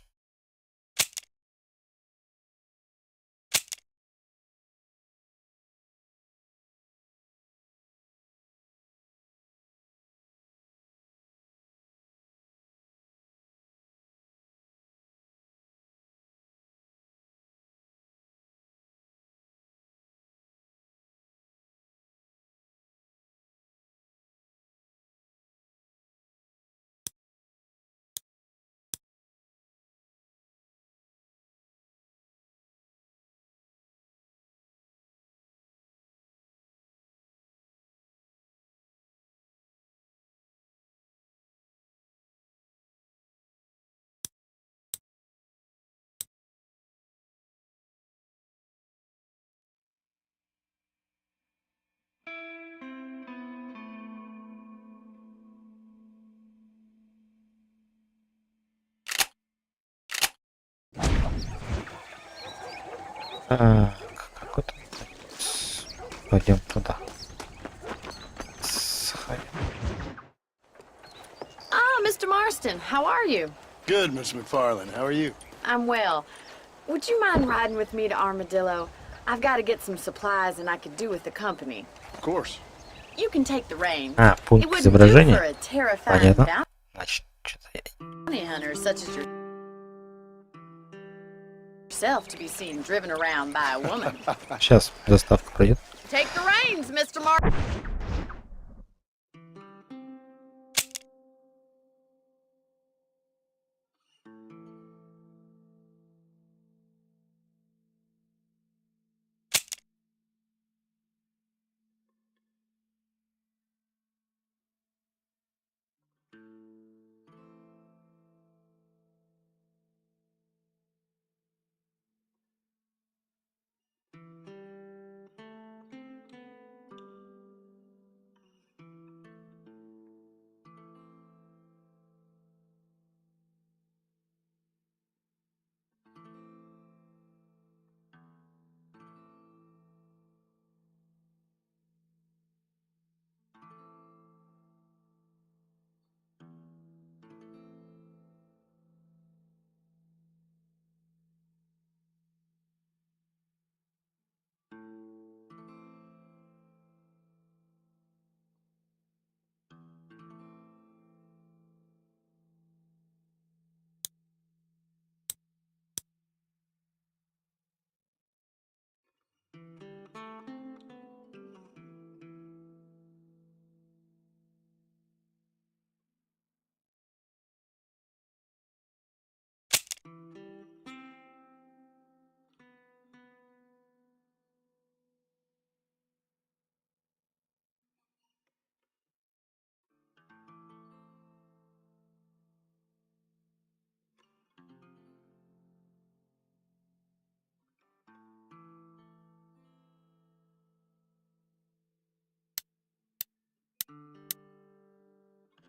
Speaker 2: Так, какой-то. Пойдем туда.
Speaker 9: Ah, Mr. Marston, how are you?
Speaker 8: Good, Miss McFarland. How are you?
Speaker 9: I'm well. Would you mind riding with me to Armadillo? I've got to get some supplies and I could do with the company.
Speaker 8: Of course.
Speaker 9: You can take the reins.
Speaker 2: А,
Speaker 9: It
Speaker 2: пункт
Speaker 9: wouldn't do
Speaker 2: изображения.
Speaker 9: for a terrifying
Speaker 2: Понятно. Значит, что-то
Speaker 9: bounty hunter such as yourself to be seen driven around by a woman.
Speaker 2: сейчас доставка пройдет.
Speaker 9: Take the reins, Mr. Marston.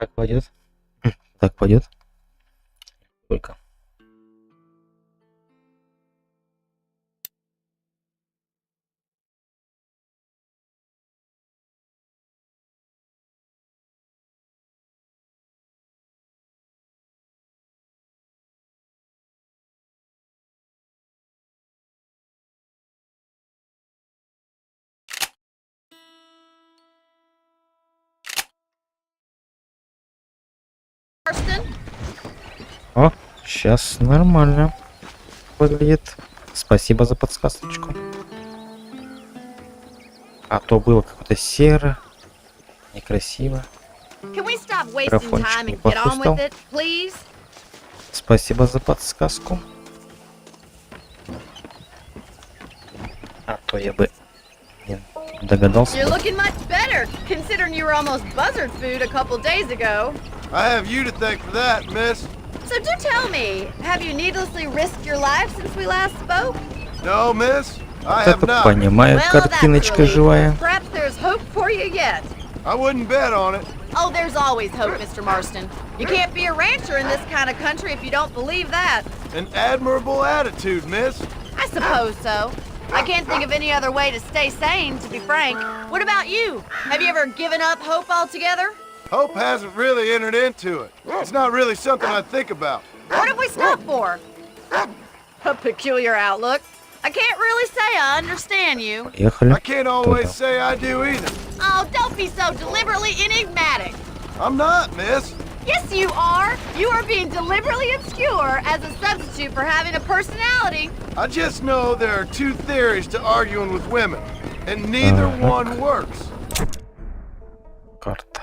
Speaker 2: Так пойдет? Так пойдет? Только. О, сейчас нормально выглядит. Спасибо за подсказочку. А то было какое-то серо, некрасиво. Микрофончик не похрустал. Спасибо за подсказку. А то я бы не догадался.
Speaker 8: I have you to thank for that, miss.
Speaker 9: So do tell me, have you needlessly risked your life since we last spoke?
Speaker 8: No, miss, I have
Speaker 2: Это
Speaker 8: not.
Speaker 2: понимаю, картиночка живая.
Speaker 9: Perhaps there's hope for you yet.
Speaker 8: I wouldn't bet on it.
Speaker 9: Oh, there's always hope, Mr. Marston. You can't be a rancher in this kind of country if you don't believe that.
Speaker 8: An admirable attitude, miss.
Speaker 9: I suppose so. I can't think of any other way to stay sane, to be frank. What about you? Have you ever given up hope altogether?
Speaker 8: Hope hasn't really entered into it. It's not really something I think about.
Speaker 9: What have we stopped for? A peculiar outlook. I can't really say I understand you.
Speaker 2: Поехали.
Speaker 8: I can't always say I do either.
Speaker 9: Oh, don't be so deliberately enigmatic.
Speaker 8: I'm not, miss.
Speaker 9: Yes, you are. You are being deliberately obscure as a substitute for having a personality.
Speaker 8: I just know there are two theories to arguing with women, and neither one works.
Speaker 2: Карта.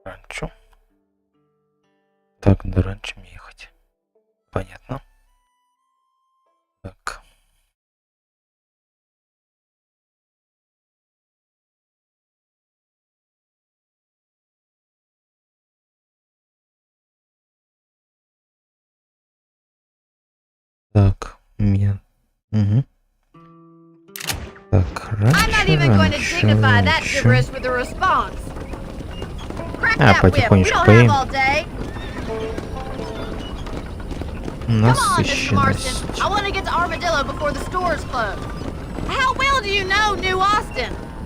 Speaker 2: Ранчо. Так, до ранчо мне ехать. Понятно. Так. Так, мне... Угу. Так, раньше. Потихонечку поедем. Насыщенность.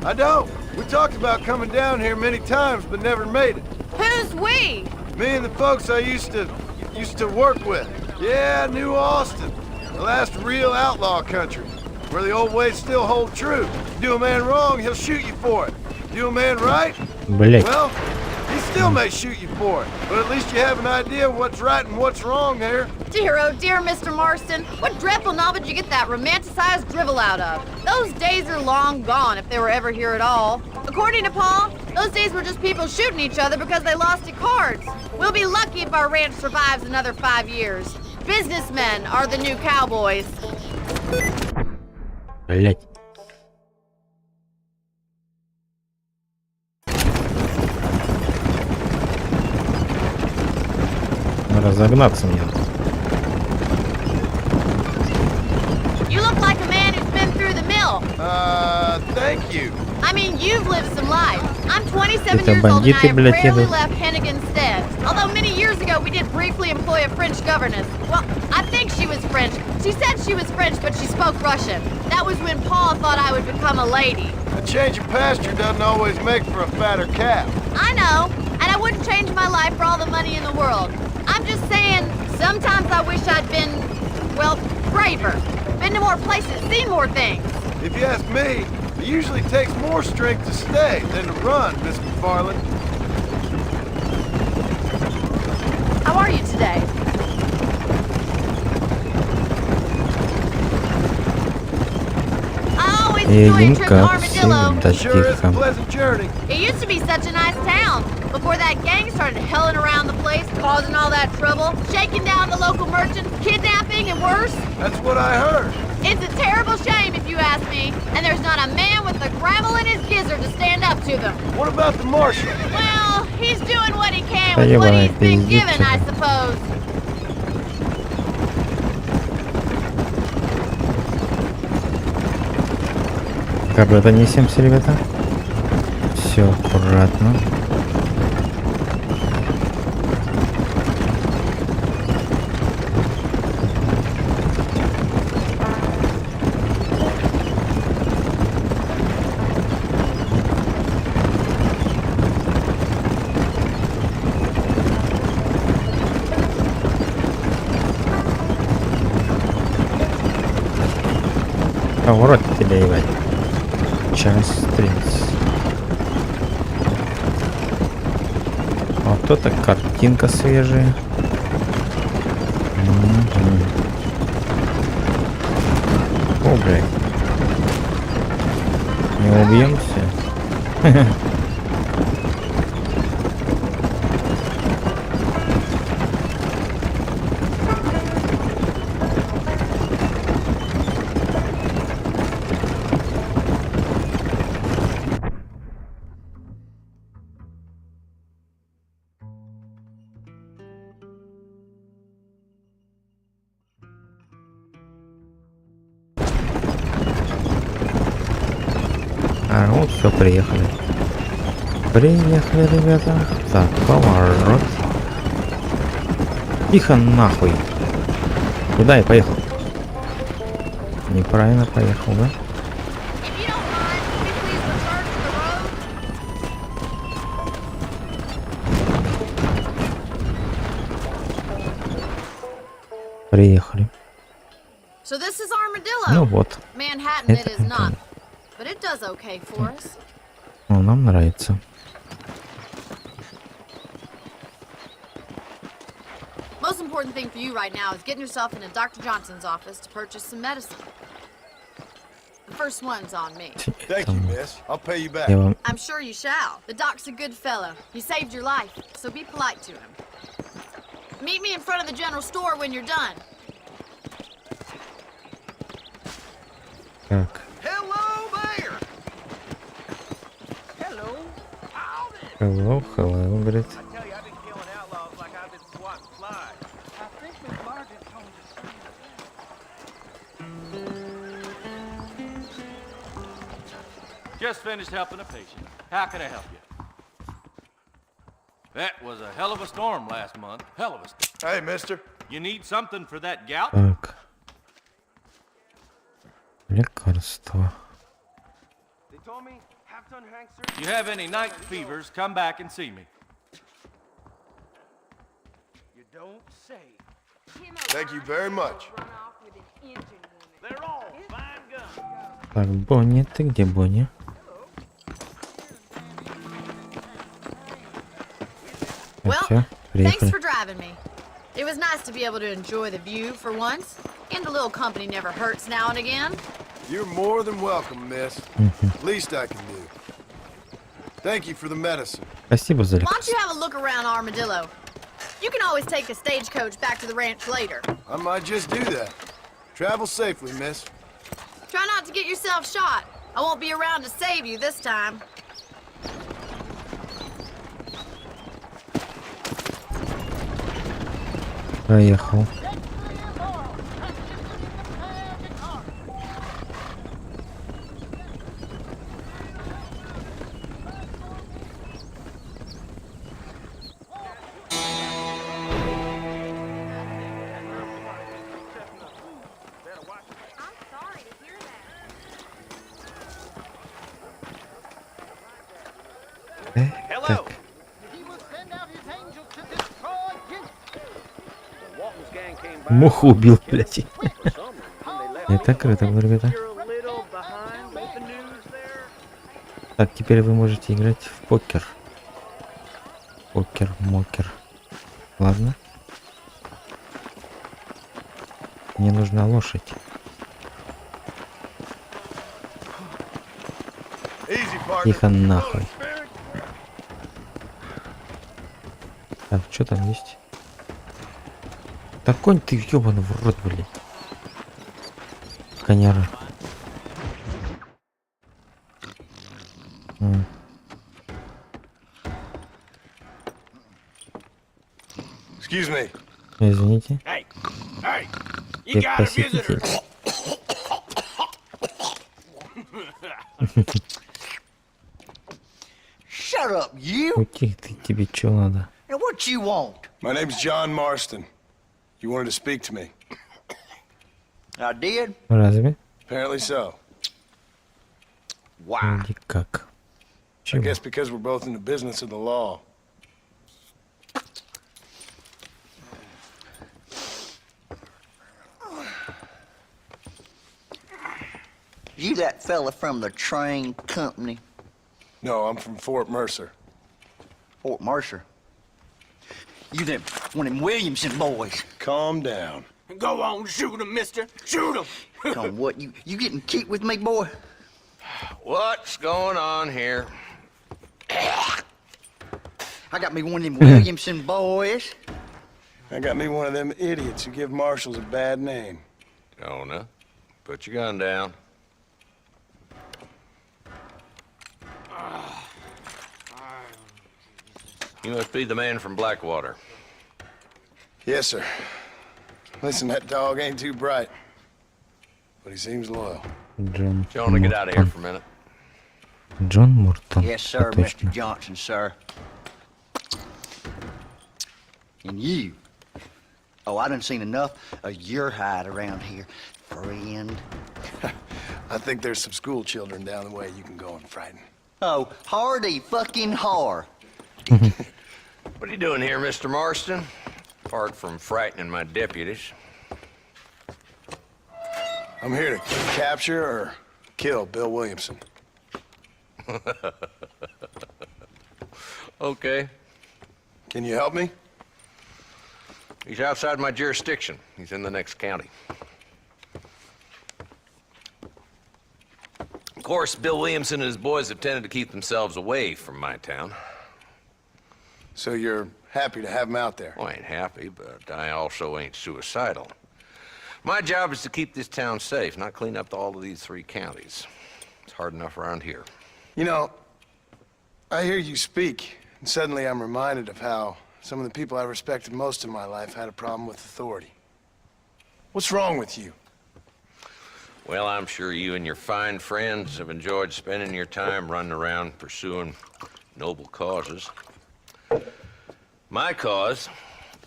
Speaker 8: I don't. We talked about coming down here many times, but never made it.
Speaker 9: Who's we?
Speaker 8: Me and the folks I used to work with. Yeah, New Austin. The last real outlaw country, where the old ways still hold true. Do a man wrong, he'll shoot you for it. Do a man right?
Speaker 2: Блять.
Speaker 8: Well, he still may shoot you for it, but at least you have an idea of what's right and what's wrong there.
Speaker 9: Dear, oh dear, Mr. Marston, what dreadful novel did you get that romanticized drivel out of? Those days are long gone, if they were ever here at all. According to Paul, those days were just people shooting each other because they lost at cards. We'll be lucky if our ranch survives another 5 years. Businessmen are the new cowboys.
Speaker 2: Блять. Разогнаться мне.
Speaker 9: You look like a man who's been through the mill.
Speaker 8: Thank you.
Speaker 9: I mean, you've lived some life. I'm 27 years old and I have rarely left Hennigan's Stead. Although many years ago we did briefly employ a French governess. Well, I think she was French. She said she was French, but she spoke Russian. That was when Paul thought I would become a lady.
Speaker 8: A change of pasture doesn't always make for a fatter calf.
Speaker 9: I know, and I wouldn't change my life for all the money in the world. I'm just saying, sometimes I wish I'd been, well, braver. Been to more places, seen more things.
Speaker 8: If you ask me, it usually takes more strength to stay than to run, Miss McFarland.
Speaker 9: How are you today? I always enjoy a trip to Armadillo.
Speaker 8: Sure is a pleasant journey.
Speaker 9: It used to be such a nice town. Before that gang started helling around the place, causing all that trouble, shaking down the local merchants, kidnapping, and worse.
Speaker 8: That's what I heard.
Speaker 9: It's a terrible shame, if you ask me. And there's not a man with the gravel in his gizzard to stand up to them.
Speaker 8: What about the marshal?
Speaker 9: Well, he's doing what he can with what he's been given, I suppose.
Speaker 2: Как это несемся, ребята? Все аккуратно. в рот тебя ебать. Час 30. Вот это картинка свежая. О, блядь. Не убьемся. А, вот все, приехали. Приехали, ребята. Так, поворот. Тихо нахуй. Куда я поехал? Неправильно поехал, да? Приехали. Ну вот. Это Антон. Ну, нам нравится.
Speaker 9: Most important thing for you right now is getting yourself into Dr. Johnson's office to purchase some medicine. The first one's on me.
Speaker 8: Thank you, miss. I'll pay you back.
Speaker 9: I'm sure you shall. The doc's a good fellow. He saved your life, so be polite to him. Meet me in front of the general store when you're done.
Speaker 2: Так. Hello, hello, говорит.
Speaker 10: Just finished helping a patient. How can I help you? That was a hell of a storm last month. Hell of a storm.
Speaker 8: Hey, mister.
Speaker 10: You need something for that gout?
Speaker 2: Так. Лекарство.
Speaker 10: You have any night fevers, come back and see me.
Speaker 7: You don't say.
Speaker 8: Thank you very much.
Speaker 7: They're all fine guns.
Speaker 2: Так, Бонни, ты где, Бонни?
Speaker 9: Well, thanks for driving me. It was nice to be able to enjoy the view for once, and a little company never hurts now and again.
Speaker 8: You're more than welcome, miss. Least I can do. Thank you for the medicine.
Speaker 2: Спасибо за
Speaker 9: Why don't
Speaker 2: лекарство.
Speaker 9: you have a look around Armadillo? You can always take the stagecoach back to the ranch later.
Speaker 8: I might just do that. Travel safely, miss.
Speaker 9: Try not to get yourself shot. I won't be around to save you this time.
Speaker 2: Проехал. Так. Муху убил, блядь. Это круто, ребята. Так, теперь вы можете играть в покер. Покер-мокер. Ладно. Мне нужна лошадь. Тихо нахуй. Так, что там есть? Да конь ты ёбаный в рот, блядь. Коняра.
Speaker 8: Excuse me.
Speaker 2: Извините.
Speaker 7: Hey, hey, you
Speaker 2: Я
Speaker 7: got a visitor.
Speaker 2: посетитель.
Speaker 11: Shut up, you!
Speaker 2: Утих ты, тебе чё надо?
Speaker 11: And what you want?
Speaker 8: My name's John Marston. You wanted to speak to me.
Speaker 11: I did?
Speaker 2: Разве?
Speaker 8: Apparently so.
Speaker 11: Why?
Speaker 2: Или как?
Speaker 8: I
Speaker 2: Чего?
Speaker 8: guess because we're both in the business of the law.
Speaker 11: You that fella from the train company?
Speaker 8: No, I'm from Fort Mercer.
Speaker 11: Fort Mercer? You them, one of them Williamson boys.
Speaker 8: Calm down.
Speaker 12: Go on, shoot him, mister. Shoot him.
Speaker 11: Come on, what, you getting cute with me, boy?
Speaker 10: What's going on here?
Speaker 11: I got me one of them Williamson boys.
Speaker 8: I got me one of them idiots who give marshals a bad name.
Speaker 10: Jonah, put your gun down. You must be the man from Blackwater.
Speaker 8: Yes, sir. Listen, that dog ain't too bright, but he seems loyal.
Speaker 10: Jonah, get out of here for a minute.
Speaker 2: Джон Мортон.
Speaker 11: Yes, sir, Mr. Johnson, sir. And you. Oh, I done seen enough of your hide around here, friend.
Speaker 8: I think there's some school children down the way you can go and frighten.
Speaker 11: Oh, hardy fucking har.
Speaker 10: What are you doing here, Mr. Marston? Apart from frightening my deputies.
Speaker 8: I'm here to capture or kill Bill Williamson.
Speaker 10: Okay.
Speaker 8: Can you help me?
Speaker 10: He's outside my jurisdiction. He's in the next county. Of course, Bill Williamson and his boys have tended to keep themselves away from my town.
Speaker 8: So you're happy to have him out there?
Speaker 10: Well, I ain't happy, but I also ain't suicidal. My job is to keep this town safe, not clean up all of these 3 counties. It's hard enough around here.
Speaker 8: You know, I hear you speak, and suddenly I'm reminded of how some of the people I respected most in my life had a problem with authority. What's wrong with you?
Speaker 10: Well, I'm sure you and your fine friends have enjoyed spending your time running around pursuing noble causes. My cause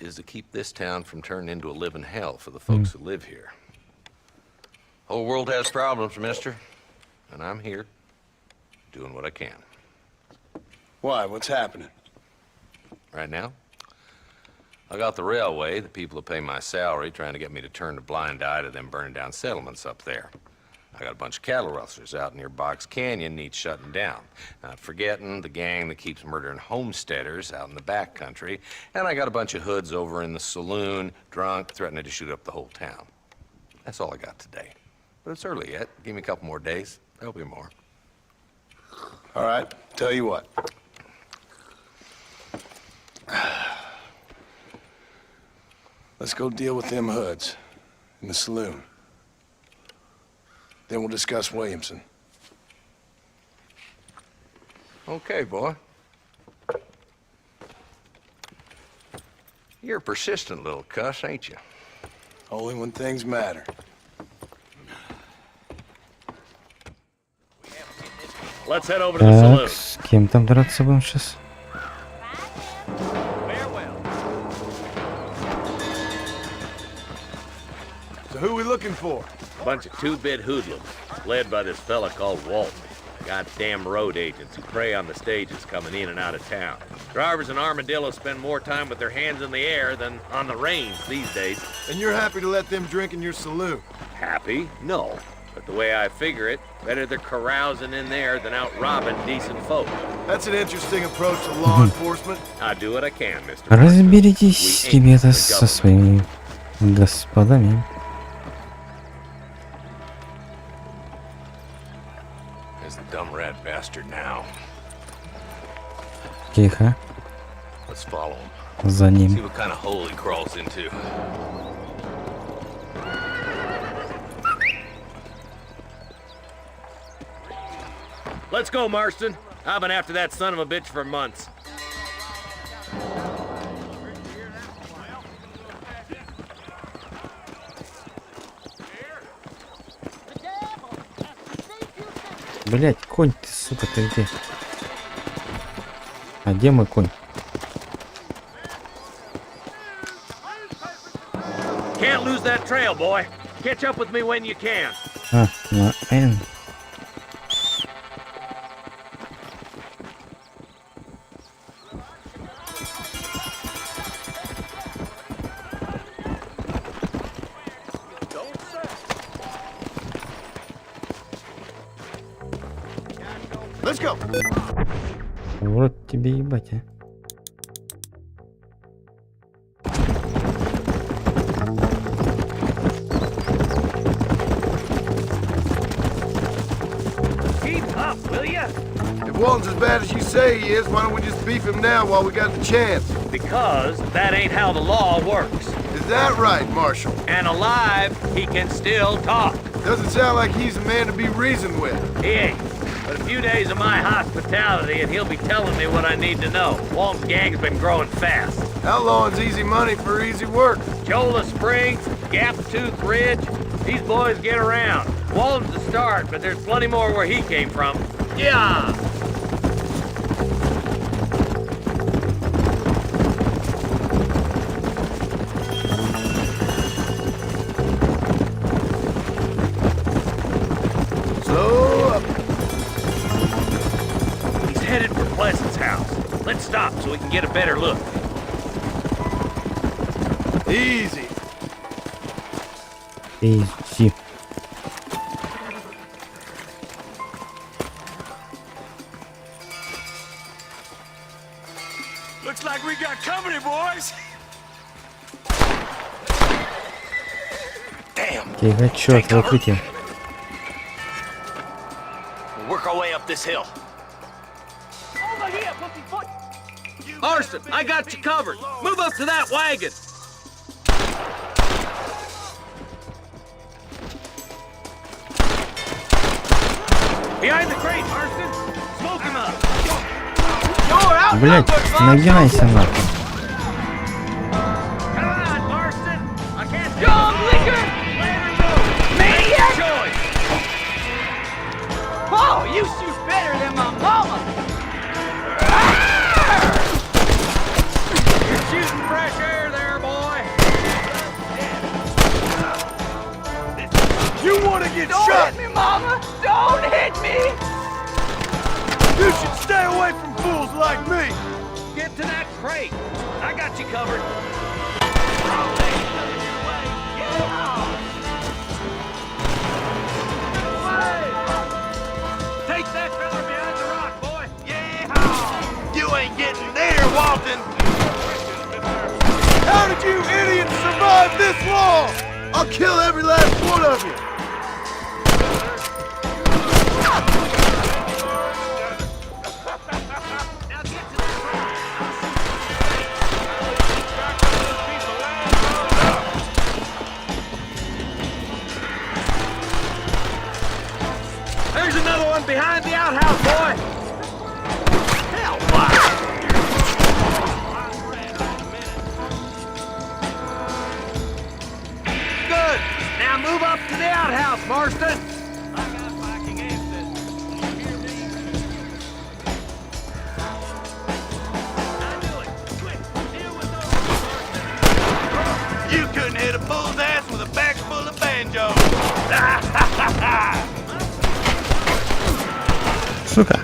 Speaker 10: is to keep this town from turning into a living hell for the folks who live here. Whole world has problems, mister, and I'm here doing what I can.
Speaker 8: Why? What's happening?
Speaker 10: Right now, I got the railway, the people who pay my salary, trying to get me to turn a blind eye to them burning down settlements up there. I got a bunch of cattle rustlers out near Box Canyon needs shutting down. Not forgetting the gang that keeps murdering homesteaders out in the back country. And I got a bunch of hoods over in the saloon, drunk, threatening to shoot up the whole town. That's all I got today. But it's early yet. Give me a couple more days. There'll be more.
Speaker 8: All right, tell you what. Let's go deal with them hoods in the saloon. Then we'll discuss Williamson.
Speaker 10: Okay, boy. You're a persistent little cuss, ain't you?
Speaker 8: Only when things matter.
Speaker 10: Let's head over to the saloon.
Speaker 2: Так, с кем там драться будем сейчас?
Speaker 8: So who we looking for?
Speaker 10: Bunch of two-bit hoodlums, led by this fella called Walton. Goddamn road agents who prey on the stages coming in and out of town. Drivers in Armadillo spend more time with their hands in the air than on the reins these days.
Speaker 8: And you're happy to let them drink in your saloon?
Speaker 10: Happy? No. But the way I figure it, better they're carousing in there than out robbing decent folk.
Speaker 8: That's an interesting approach to law enforcement.
Speaker 10: I do what I can, Mr.
Speaker 2: Разберитесь, ребята, со своими господами.
Speaker 10: There's the dumb rat bastard now.
Speaker 2: Тихо.
Speaker 10: Let's follow him.
Speaker 2: За
Speaker 10: See
Speaker 2: ним.
Speaker 10: what kind of hole he crawls into. Let's go, Marston. I've been after that son of a bitch for months.
Speaker 2: Блять, конь ты, сука, ты где? А где мой конь?
Speaker 10: Can't lose that trail, boy. Catch up with me when you can.
Speaker 2: А, на N.
Speaker 8: go.
Speaker 2: Вот тебе ебать, а.
Speaker 8: If Walton's as bad as you say he is, why don't we just beef him now while we got the chance?
Speaker 13: Because that ain't how the law works.
Speaker 8: Is that right, Marshal?
Speaker 13: And alive, he can still talk.
Speaker 8: Doesn't sound like he's a man to be reasoned with.
Speaker 13: He ain't. But a few days of my hospitality and he'll be telling me what I need to know. Walton's gang's been growing fast.
Speaker 8: Outlawing's easy money for easy work.
Speaker 13: Jola Springs, Gap Tooth Ridge, these boys get around. Walton's the start, but there's plenty more where he came from. Yeah!
Speaker 8: Slow up.
Speaker 13: He's headed for Pleasant's house. Let's stop so we can get a better look.
Speaker 8: Easy.
Speaker 2: Easy.
Speaker 12: Looks like we got company, boys. Damn.
Speaker 2: Тихо, черт, в укрытие.
Speaker 12: We'll work our way up this hill.
Speaker 13: Marston, I got you covered. Move up to that wagon. Behind the crate, Marston. Smoke him up.
Speaker 2: Блять, нагинайся нахуй.
Speaker 13: Come on, Marston. I can't John Liquor. Maniac.
Speaker 12: Oh, you shoot better than my mama.
Speaker 13: You're shooting fresh air there, boy.
Speaker 8: You want to get
Speaker 12: Don't
Speaker 8: shot?
Speaker 12: hit me, mama. Don't hit me.
Speaker 8: You should stay away from fools like me.
Speaker 13: Get to that crate. I got you covered. Take that fella behind the rock, boy.
Speaker 12: Yeah. You ain't getting there, Walton.
Speaker 8: How did you idiots survive this long? I'll kill every last one of you.
Speaker 13: There's another one behind the outhouse, boy. Hell, good. Now move up to the outhouse, Marston.
Speaker 12: You couldn't hit a bull's ass with a bag full of banjos.
Speaker 2: Сука.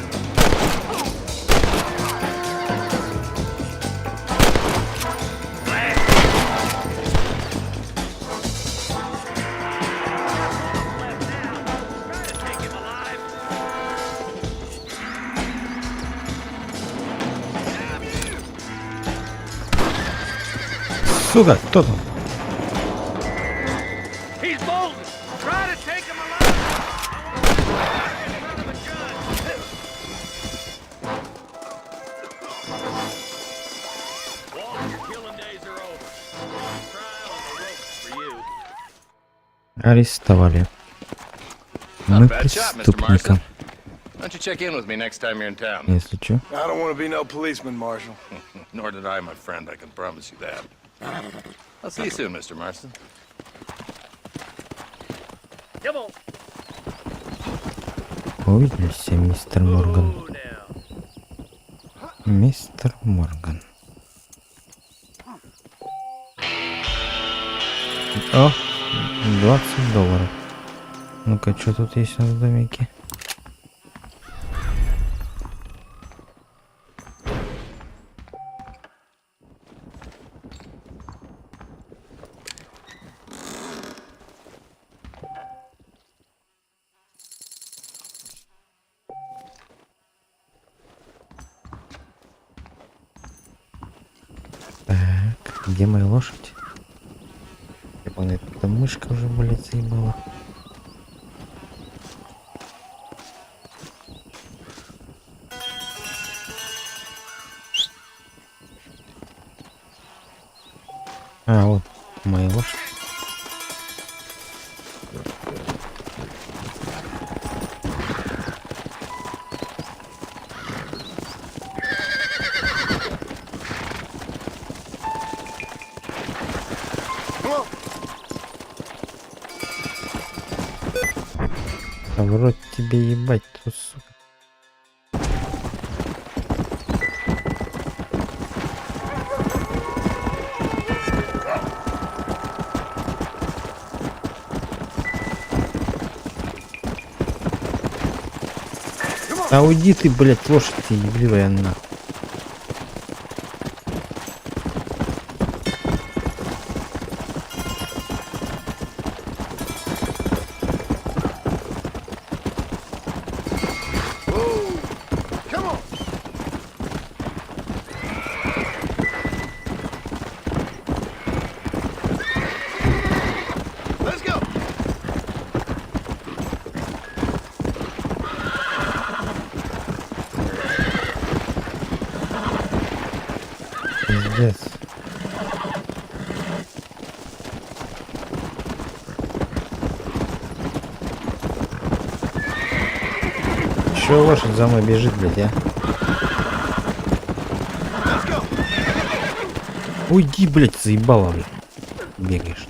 Speaker 2: Сука, кто там?
Speaker 13: He's bolting. Try to take him alive. Walton, your killing days are over. Trial on the ropes for you.
Speaker 2: Арестовали. Мы преступника.
Speaker 10: Why don't you check in with me next time you're in town?
Speaker 2: Если чё.
Speaker 8: I don't want to be no policeman, Marshal.
Speaker 10: Nor did I, my friend. I can promise you that. I'll see you soon, Mr. Marston.
Speaker 13: Come on.
Speaker 2: Увидимся, мистер Морган. Мистер Морган. О, $20. Ну-ка, что тут есть у нас в домике? Где моя лошадь? Я помню, эта мышка уже, блядь, заебала. А, вот моя лошадь. А в рот тебе ебать, тут, сука. А уйди ты, блядь, лошадь ты ебливая нахуй. Пиздец. Чё лошадь за мной бежит, блядь, а? Уйди, блядь, заебала, блядь. Бегаешь.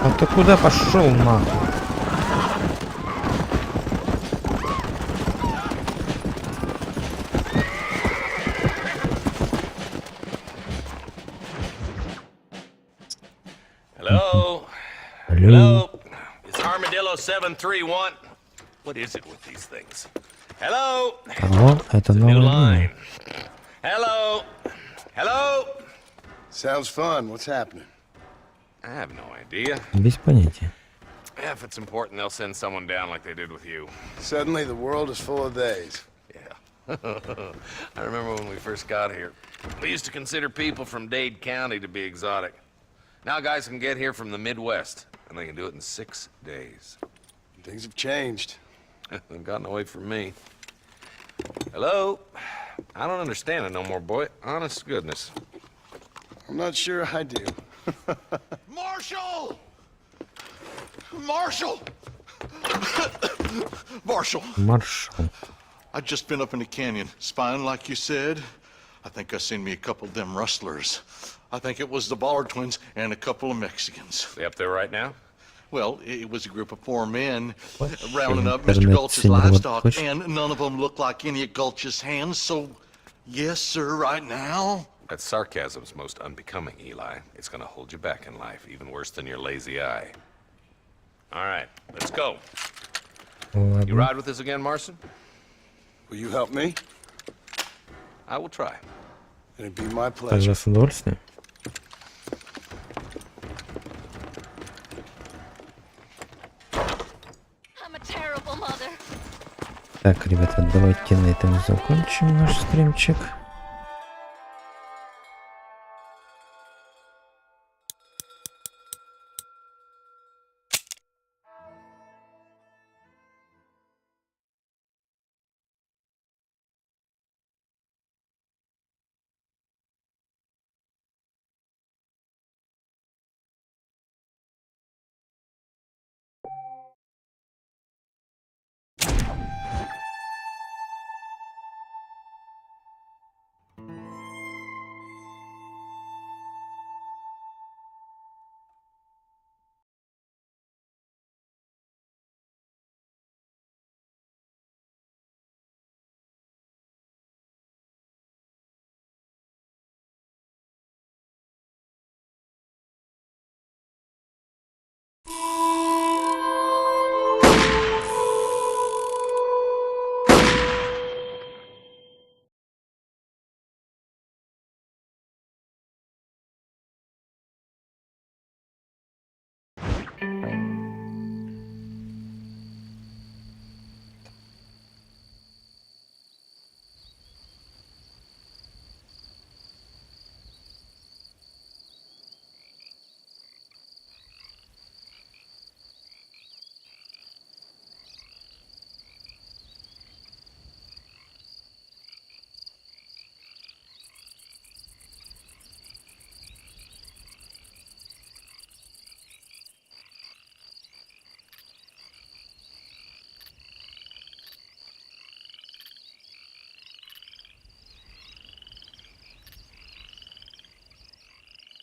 Speaker 2: А ты куда пошел, нахуй?
Speaker 10: Hello?
Speaker 2: Hello?
Speaker 10: It's Armadillo 731. What is it with these things? Hello?
Speaker 2: Алло, это
Speaker 10: New
Speaker 2: новая
Speaker 10: line.
Speaker 2: линия.
Speaker 10: Hello? Hello?
Speaker 8: Sounds fun. What's happening?
Speaker 10: I have no idea.
Speaker 2: Без понятия.
Speaker 10: If it's important, they'll send someone down like they did with you.
Speaker 8: Suddenly, the world is full of days.
Speaker 10: Yeah. I remember when we first got here. We used to consider people from Dade County to be exotic. Now guys can get here from the Midwest, and they can do it in 6 days.
Speaker 8: Things have changed.
Speaker 10: They've gotten away from me. Hello? I don't understand it no more, boy. Honest to goodness.
Speaker 8: I'm not sure I do.
Speaker 12: Marshall! Marshall! Marshall!
Speaker 2: Маршал.
Speaker 12: I've just been up in the canyon, spying like you said. I think I seen me a couple of them rustlers. I think it was the Ballard twins and a couple of Mexicans.
Speaker 10: They up there right now?
Speaker 12: Well, it was a group of 4 men
Speaker 2: What?
Speaker 12: rounding up
Speaker 2: Internet
Speaker 12: Mr. Gulch's
Speaker 2: cinema
Speaker 12: livestock,
Speaker 2: push.
Speaker 12: and none of them looked like any of Gulch's hands, so yes, sir, right now.
Speaker 10: That sarcasm's most unbecoming, Eli. It's gonna hold you back in life, even worse than your lazy eye. All right, let's go. You
Speaker 2: Ладно.
Speaker 10: ride with us again, Marston?
Speaker 8: Will you help me?
Speaker 10: I will try.
Speaker 8: It'd be my pleasure.
Speaker 2: Тогда с удовольствием.
Speaker 3: I'm a terrible mother.
Speaker 2: Так, ребята, давайте на этом закончим наш стримчик.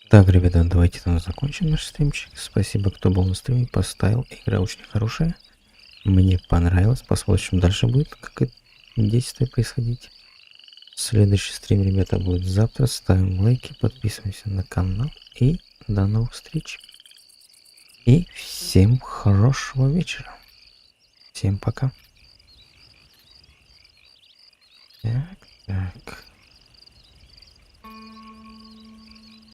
Speaker 2: Так, ребята, давайте там закончим наш стримчик. Спасибо, кто был на стриме, поставил. Игра очень хорошая. Мне понравилось. Посмотрим, дальше будет, как это действие происходить. Следующий стрим, ребята, будет завтра. Ставим лайки, подписываемся на канал. И до новых встреч. И всем хорошего вечера. Всем пока. Так.